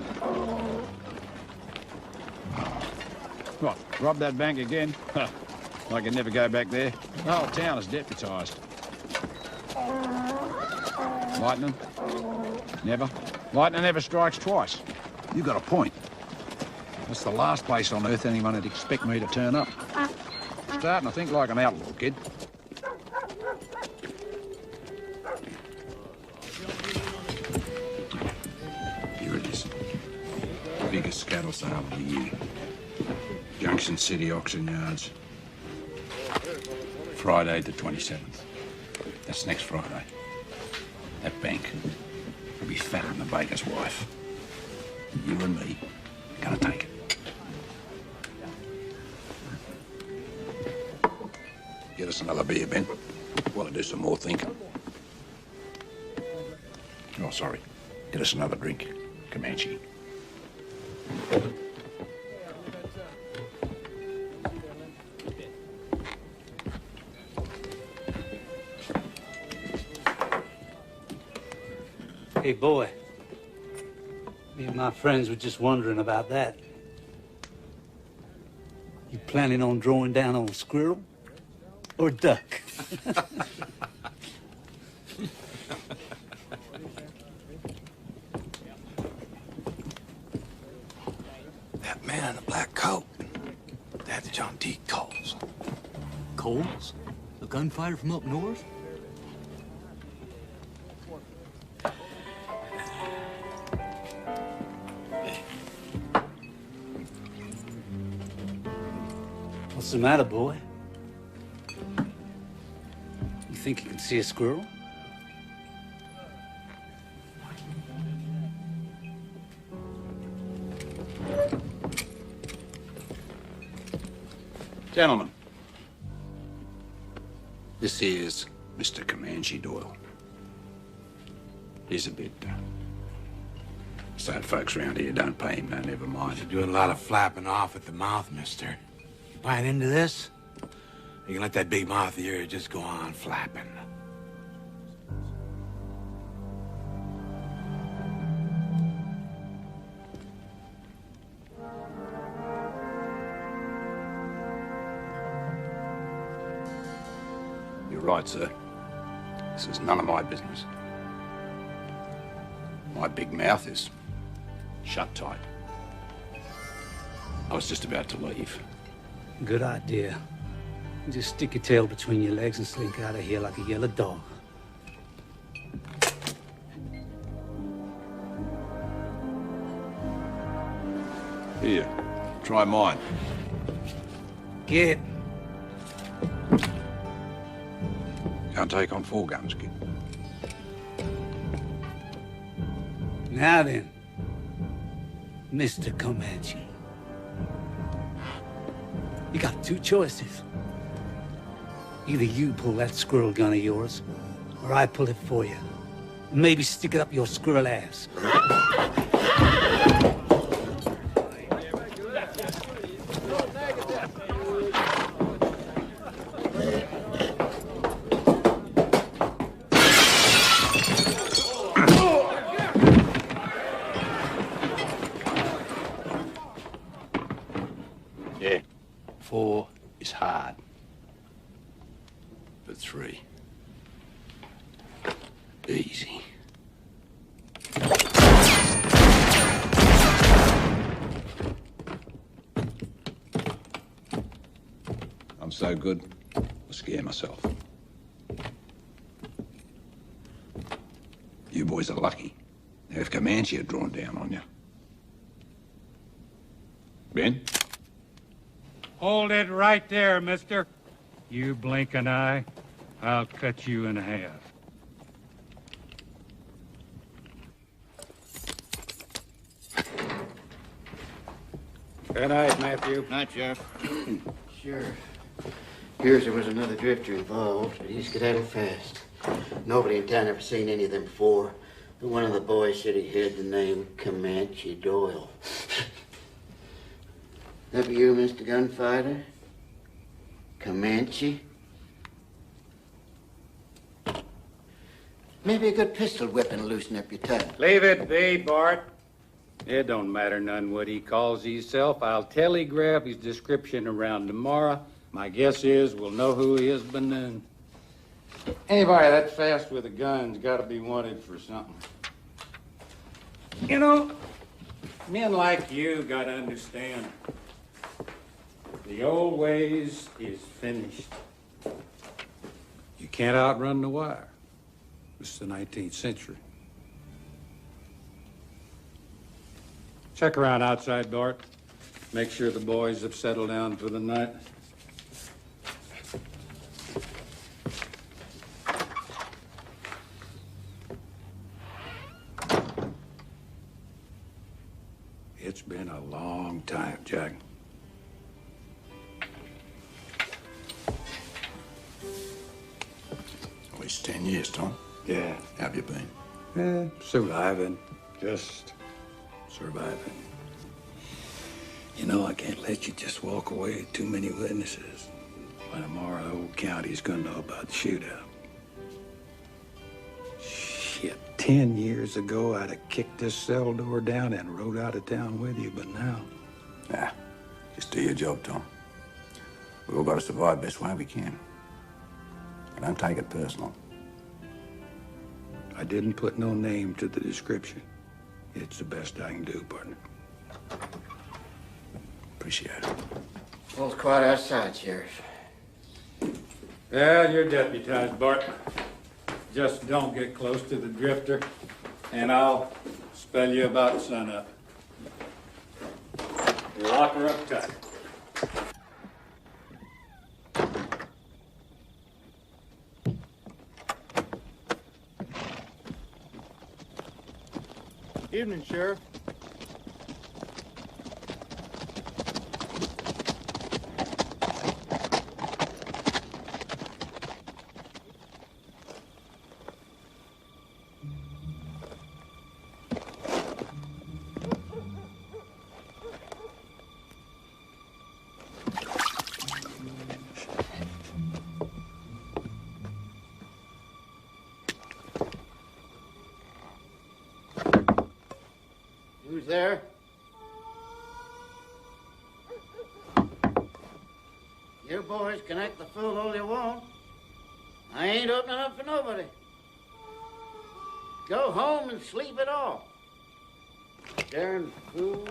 What, rob that bank again? Huh, I can never go back there. The whole town is deputized. Lightning? Never. Lightning never strikes twice. You got a point. That's the last place on earth anyone would expect me to turn up. Starting to think like an outlaw, kid. Here it is. The biggest cattle sale of the year. Junction City Auction Yards. Friday the 27th. That's next Friday. That bank will be fatter than the baker's wife. You and me are gonna take it. Get us another beer, Ben. Want to do some more thinking. Oh, sorry. Get us another drink, Comanche. Hey, boy. Me and my friends were just wondering about that. You planning on drawing down on Squirrel? or duck. That man in the black coat, that's John T. Coles. Coles? A gunfighter from up north? What's the matter, boy? You think you can see a squirrel? Gentlemen, this here's Mr. Comanche Doyle. He's a bit, sad folks around here don't pay him no never mind. You're doing a lot of flapping off at the mouth, mister. You buying into this? You can let that big mouth of yours just go on flapping. You're right, sir. This is none of my business. My big mouth is shut tight. I was just about to leave. Good idea. Just stick your tail between your legs and slink out of here like a yellow dog. Here, try mine. Get. Can't take on 4 guns, kid. Now then, Mr. Comanche. You got 2 choices. Either you pull that squirrel gun of yours, or I pull it for you. Maybe stick it up your squirrel ass. Yeah, 4 is hard. But 3, easy. I'm so good, I scare myself. You boys are lucky. Now, if Comanche had drawn down on you. Ben? Hold it right there, mister. You blink an eye, I'll cut you in half. Good night, Matthew. Night, Sheriff. Sure. Hears there was another drifter involved, but he skedaddled fast. Nobody in town ever seen any of them before. But one of the boys said he had the name Comanche Doyle. That be you, Mr. Gunfighter? Comanche? Maybe a good pistol whipping will loosen up your tongue. Leave it be, Bart. It don't matter none what he calls himself. I'll telegraph his description around tomorrow. My guess is we'll know who he is by noon. Anybody that fast with a gun's got to be wanted for something. You know, men like you got to understand. The old ways is finished. You can't outrun the wire. It's the 19th century. Check around outside, Bart. Make sure the boys have settled down for the night. It's been a long time, Jack. At least 10 years, Tom. Yeah. How have you been? Surviving. Just surviving. You know, I can't let you just walk away with too many witnesses. By tomorrow, the whole county's gonna know about the shootout. Shit, 10 years ago, I'd have kicked this cell door down and rode out of town with you, but now... Nah, just do your job, Tom. We all gotta survive best way we can. Don't take it personal. I didn't put no name to the description. It's the best I can do, partner. Appreciate it. Well, it's quiet outside, Sheriff. Well, you're deputized, Bart. Just don't get close to the drifter, and I'll spell you about sunup. Lock her up tight. Evening, Sheriff. Who's there? You boys can act the fool all you want. I ain't opening up for nobody. Go home and sleep it off. Darn fool.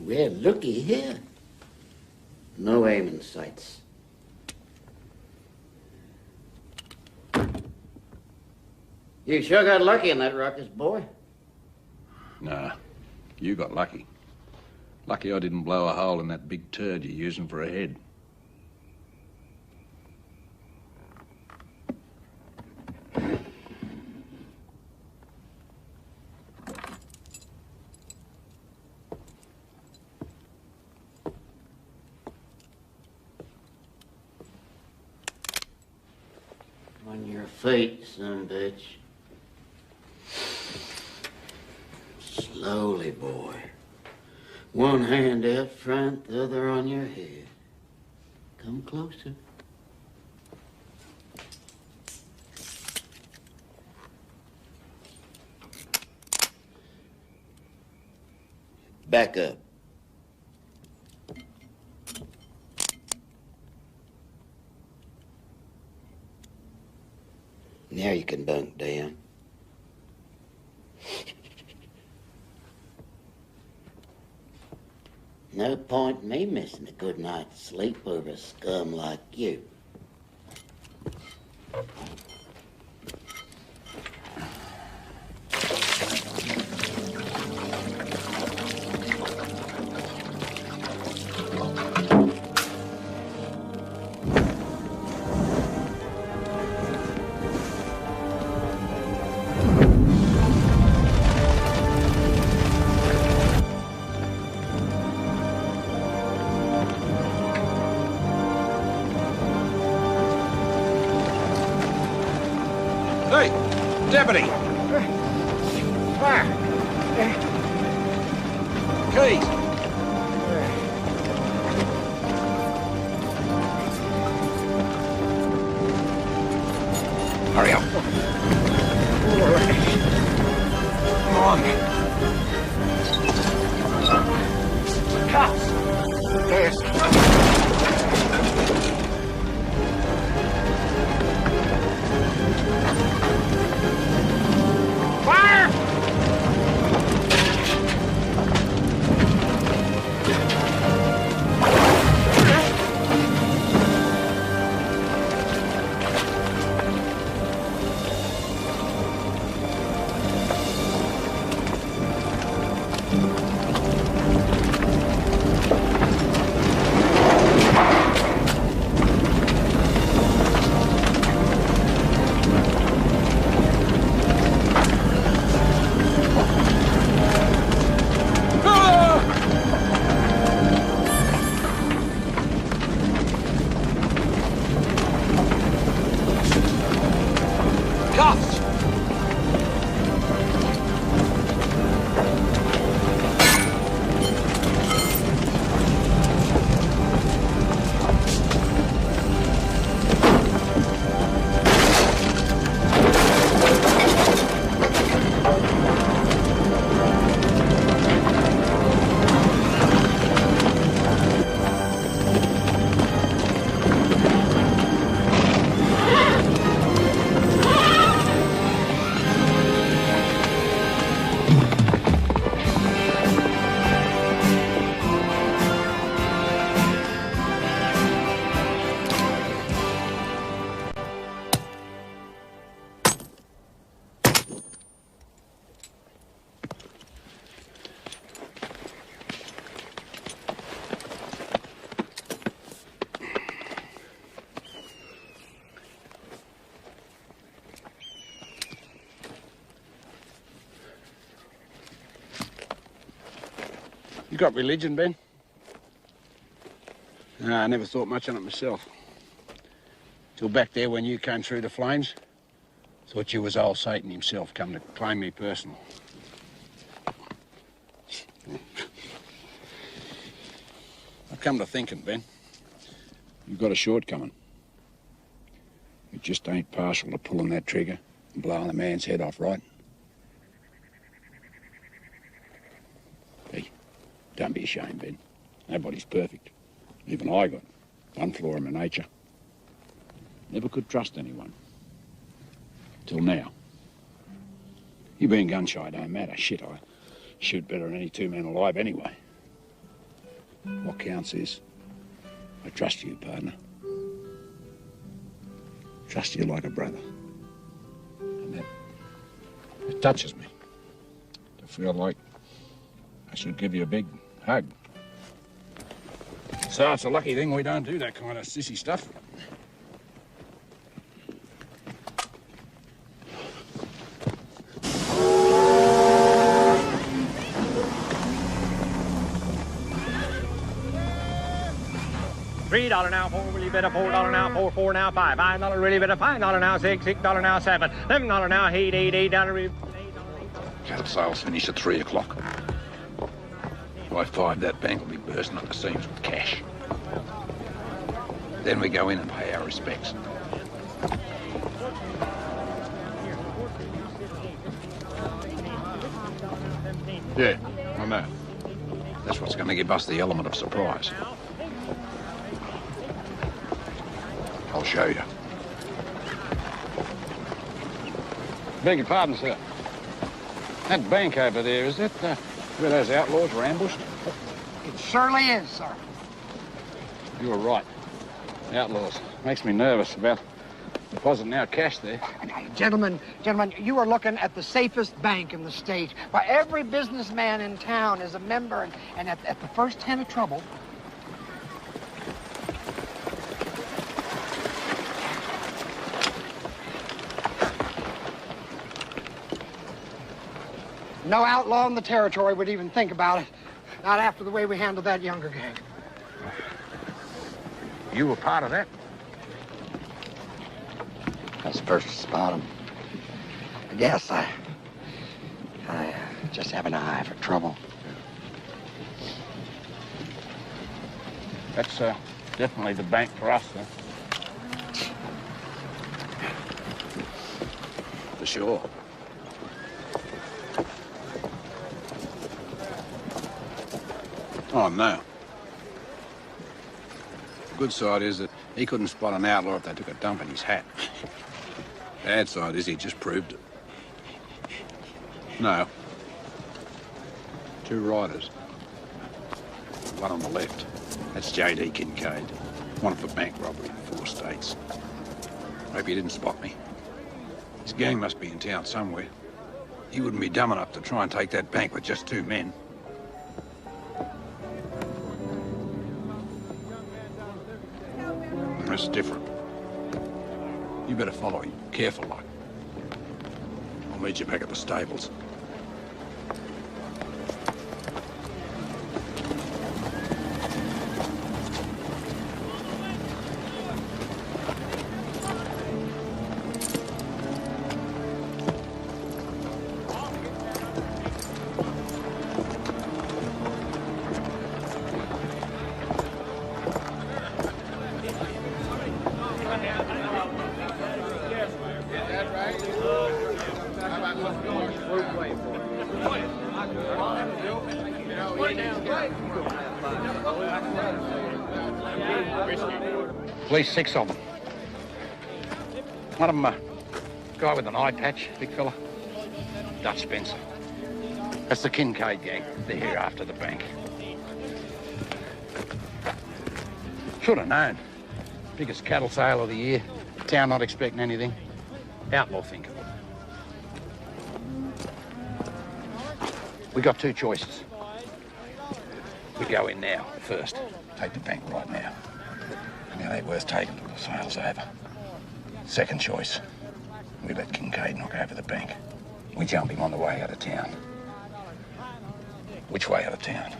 Well, looky here. No aiming sights. You sure got lucky in that ruckus, boy. Nah, you got lucky. Lucky I didn't blow a hole in that big turd you're using for a head. On your feet, son bitch. Slowly, boy. One hand out front, the other on your head. Come closer. Back up. Now you can bunk down. No point in me missing a good night's sleep over a scum like you. Hey, deputy! Keys! Hurry up. Come on. Cops! Yes. Fire! You got religion, Ben? No, I never thought much on it myself. Till back there when you came through the flames. Thought you was old Satan himself come to claim me personal. I've come to thinking, Ben. You've got a shortcoming. You just ain't partial to pulling that trigger and blowing a man's head off, right? Hey, don't be ashamed, Ben. Nobody's perfect. Even I got one flaw in my nature. Never could trust anyone. Till now. You being gun-shy don't matter. Shit, I shoot better than any two men alive anyway. What counts is I trust you, partner. Trust you like a brother. And that touches me. To feel like I should give you a big hug. So it's a lucky thing we don't do that kind of sissy stuff. $3 now, $4 really better, $4 now, $4 now, $5 really better, $5 now, $6 now, $7, $11 now, $8 really. Cattle sales finish at 3 o'clock. By 5, that bank will be bursting at the seams with cash. Then we go in and pay our respects. Yeah, I know. That's what's going to give us the element of surprise. I'll show you. Beg your pardon, sir. That bank over there, is that where those outlaws were ambushed? It surely is, sir. You were right. Outlaws. Makes me nervous about depositing our cash there. Gentlemen, you are looking at the safest bank in the state. Why, every businessman in town is a member, and at the first hint of trouble, no outlaw in the territory would even think about it. Not after the way we handled that younger gang. You were part of that? I was first to spot him. I guess I just have an eye for trouble. That's definitely the bank for us, then. For sure. Oh, no. The good side is that he couldn't spot an outlaw if they took a dump in his hat. Bad side is he just proved it. No. 2 riders. One on the left. That's J.D. Kincaid. Wanted for bank robbery in 4 states. Hope he didn't spot me. His gang must be in town somewhere. He wouldn't be dumb enough to try and take that bank with just 2 men. It's different. You better follow him. Careful, like. I'll meet you back at the stables. At least 6 of them. One of them, a guy with an eye patch, big fella. Dutch Spencer. That's the Kincaid gang. They're here after the bank. Should have known. Biggest cattle sale of the year. Town not expecting anything. Outlaw think of it. We got 2 choices. We go in now, first. Take the bank right now. And it ain't worth taking till the sale's over. Second choice. We let Kincaid knock over the bank. We jump him on the way out of town. Which way out of town?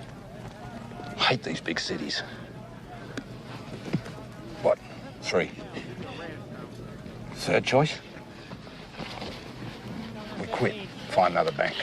I hate these big cities. What? 3? Third choice? We quit. Find another bank.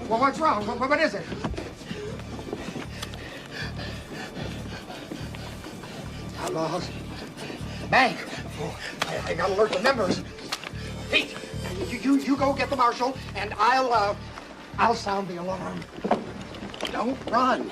Well, what's wrong? What is it? Outlaws. Bank. Oh, I gotta alert the members. Pete, you go get the marshal, and I'll sound the alarm. Don't run.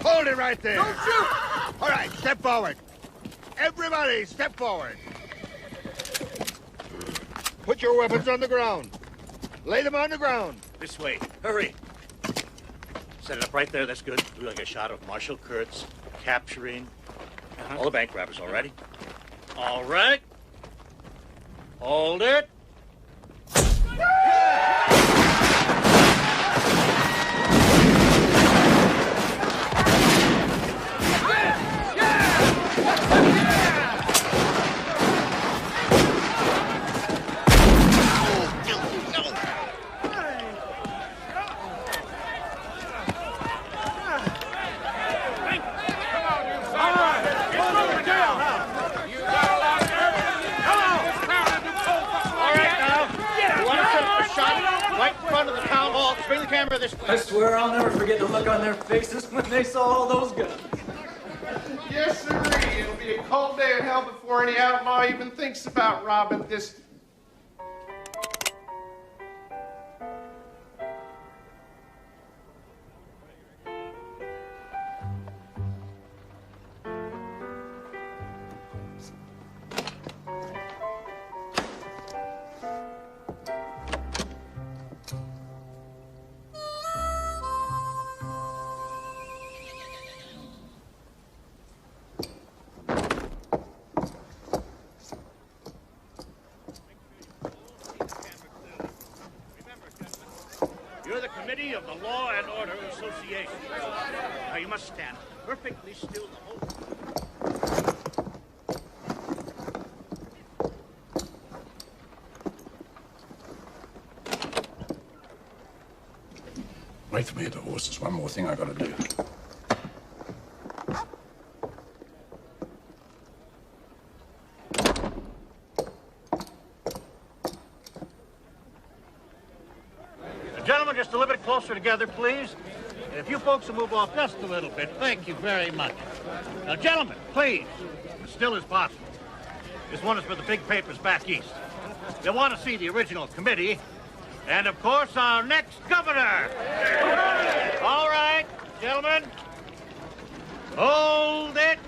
Hold it right there. Don't shoot! All right, step forward. Everybody, step forward. Put your weapons on the ground. Lay them on the ground. This way. Hurry. Set it up right there. That's good. Do like a shot of Marshal Kurtz capturing all the bank robbers. All righty? All right. Hold it. I swear I'll never forget the look on their faces when they saw all those guns. Yes, sirree. It'll be a cold day of hell before any outlaw even thinks about robbing this. You're the committee of the Law and Order Association. Now you must stand perfectly still the whole time. Wait for me at the horse. There's one more thing I gotta do. Gentlemen, just a little bit closer together, please. And if you folks will move off just a little bit, thank you very much. Now, gentlemen, please, as still as possible. This one is for the big papers back east. They'll want to see the original committee, and of course, our next governor. All right, gentlemen, hold it.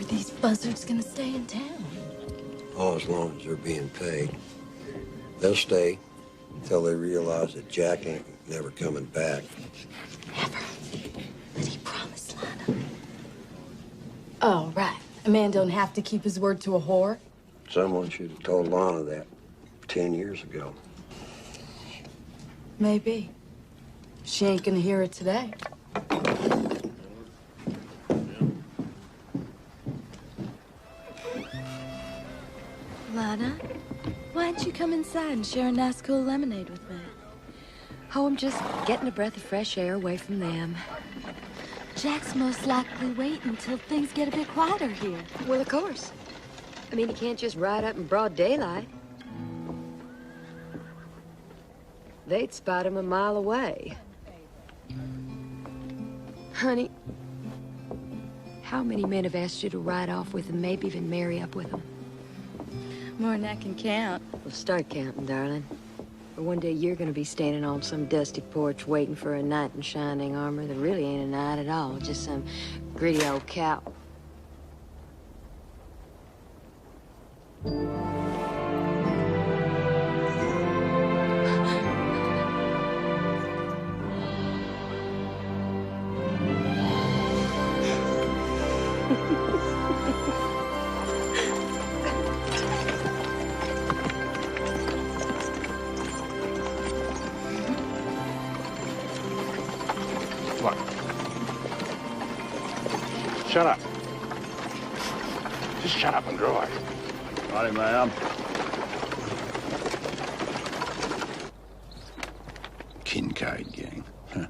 these buzzards gonna stay in town? Oh, as long as they're being paid. They'll stay until they realize that Jack ain't never coming back. Never. But he promised, Lana. Oh, right. A man don't have to keep his word to a whore. Someone should have told Lana that 10 years ago. Maybe. She ain't gonna hear it today. Lana, why don't you come inside and share a nice cool lemonade with me? Oh, I'm just getting a breath of fresh air away from them. Jack's most likely waiting until things get a bit quieter here. Well, of course. I mean, he can't just ride up in broad daylight. They'd spot him a mile away. Honey, how many men have asked you to ride off with them, maybe even marry up with them? More than I can count. Well, start counting, darling. Or one day you're gonna be standing on some dusty porch waiting for a knight in shining armor that really ain't a knight at all, just some gritty old cow. Shut up. Just shut up and drive. Righty, ma'am. Kincaid gang. Huh.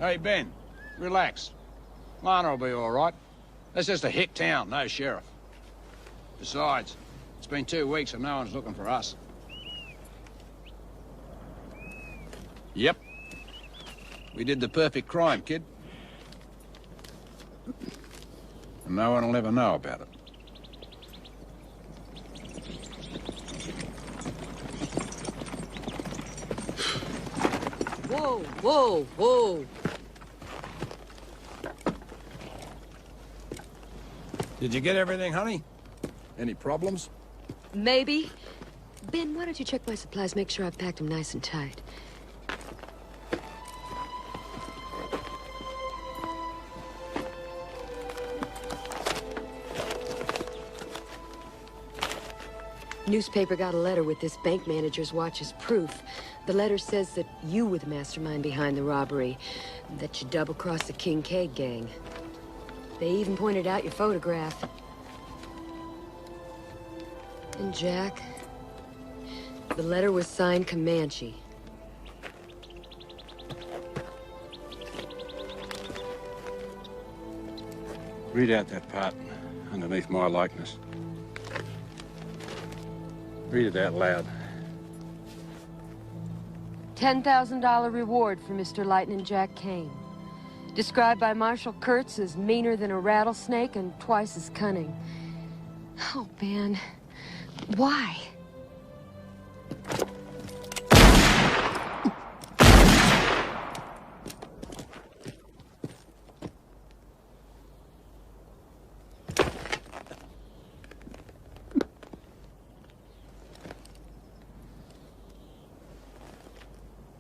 Hey, Ben, relax. Lana will be all right. That's just a hick town, no sheriff. Besides, it's been 2 weeks and no one's looking for us. Yep. We did the perfect crime, kid. And no one will ever know about it. Whoa, whoa, whoa. Did you get everything, honey? Any problems? Maybe. Ben, why don't you check my supplies, make sure I've packed them nice and tight. Newspaper got a letter with this bank manager's watch as proof. The letter says that you were the mastermind behind the robbery, that you double-crossed the Kincaid gang. They even pointed out your photograph. And Jack, the letter was signed Comanche. Read out that part underneath my likeness. Read it out loud. $10,000 reward for Mr. Lightning Jack Kane. Described by Marshal Kurtz as meaner than a rattlesnake and twice as cunning. Oh, Ben. Why?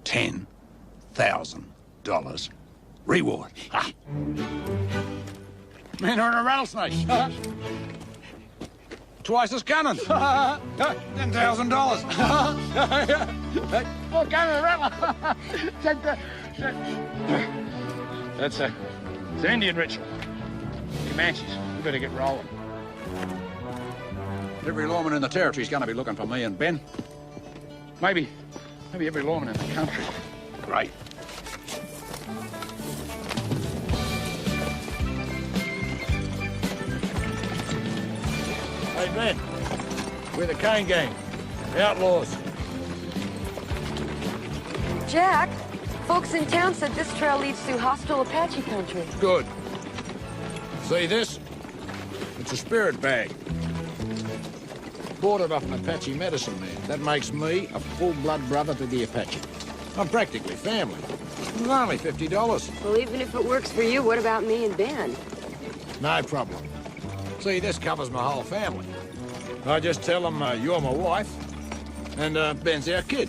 $10,000 reward. Ha! Man, are in a rattlesnake. Twice as cunning. $10,000. Oh, cunning rattle. That's it's an Indian ritual. Comanches, we better get rolling. Every lawman in the territory's gonna be looking for me and Ben. Maybe every lawman in the country. Great. Hey, Ben. We're the Kane gang. The outlaws. Jack, folks in town said this trail leads through hostile Apache country. Good. See this? It's a spirit bag. Bought it off an Apache medicine man. That makes me a full-blood brother to the Apache. I'm practically family. Only $50. Well, even if it works for you, what about me and Ben? No problem. See, this covers my whole family. I just tell them you're my wife, and Ben's our kid.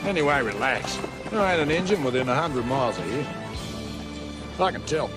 Anyway, relax. There ain't an engine within 100 miles of here. I can tell.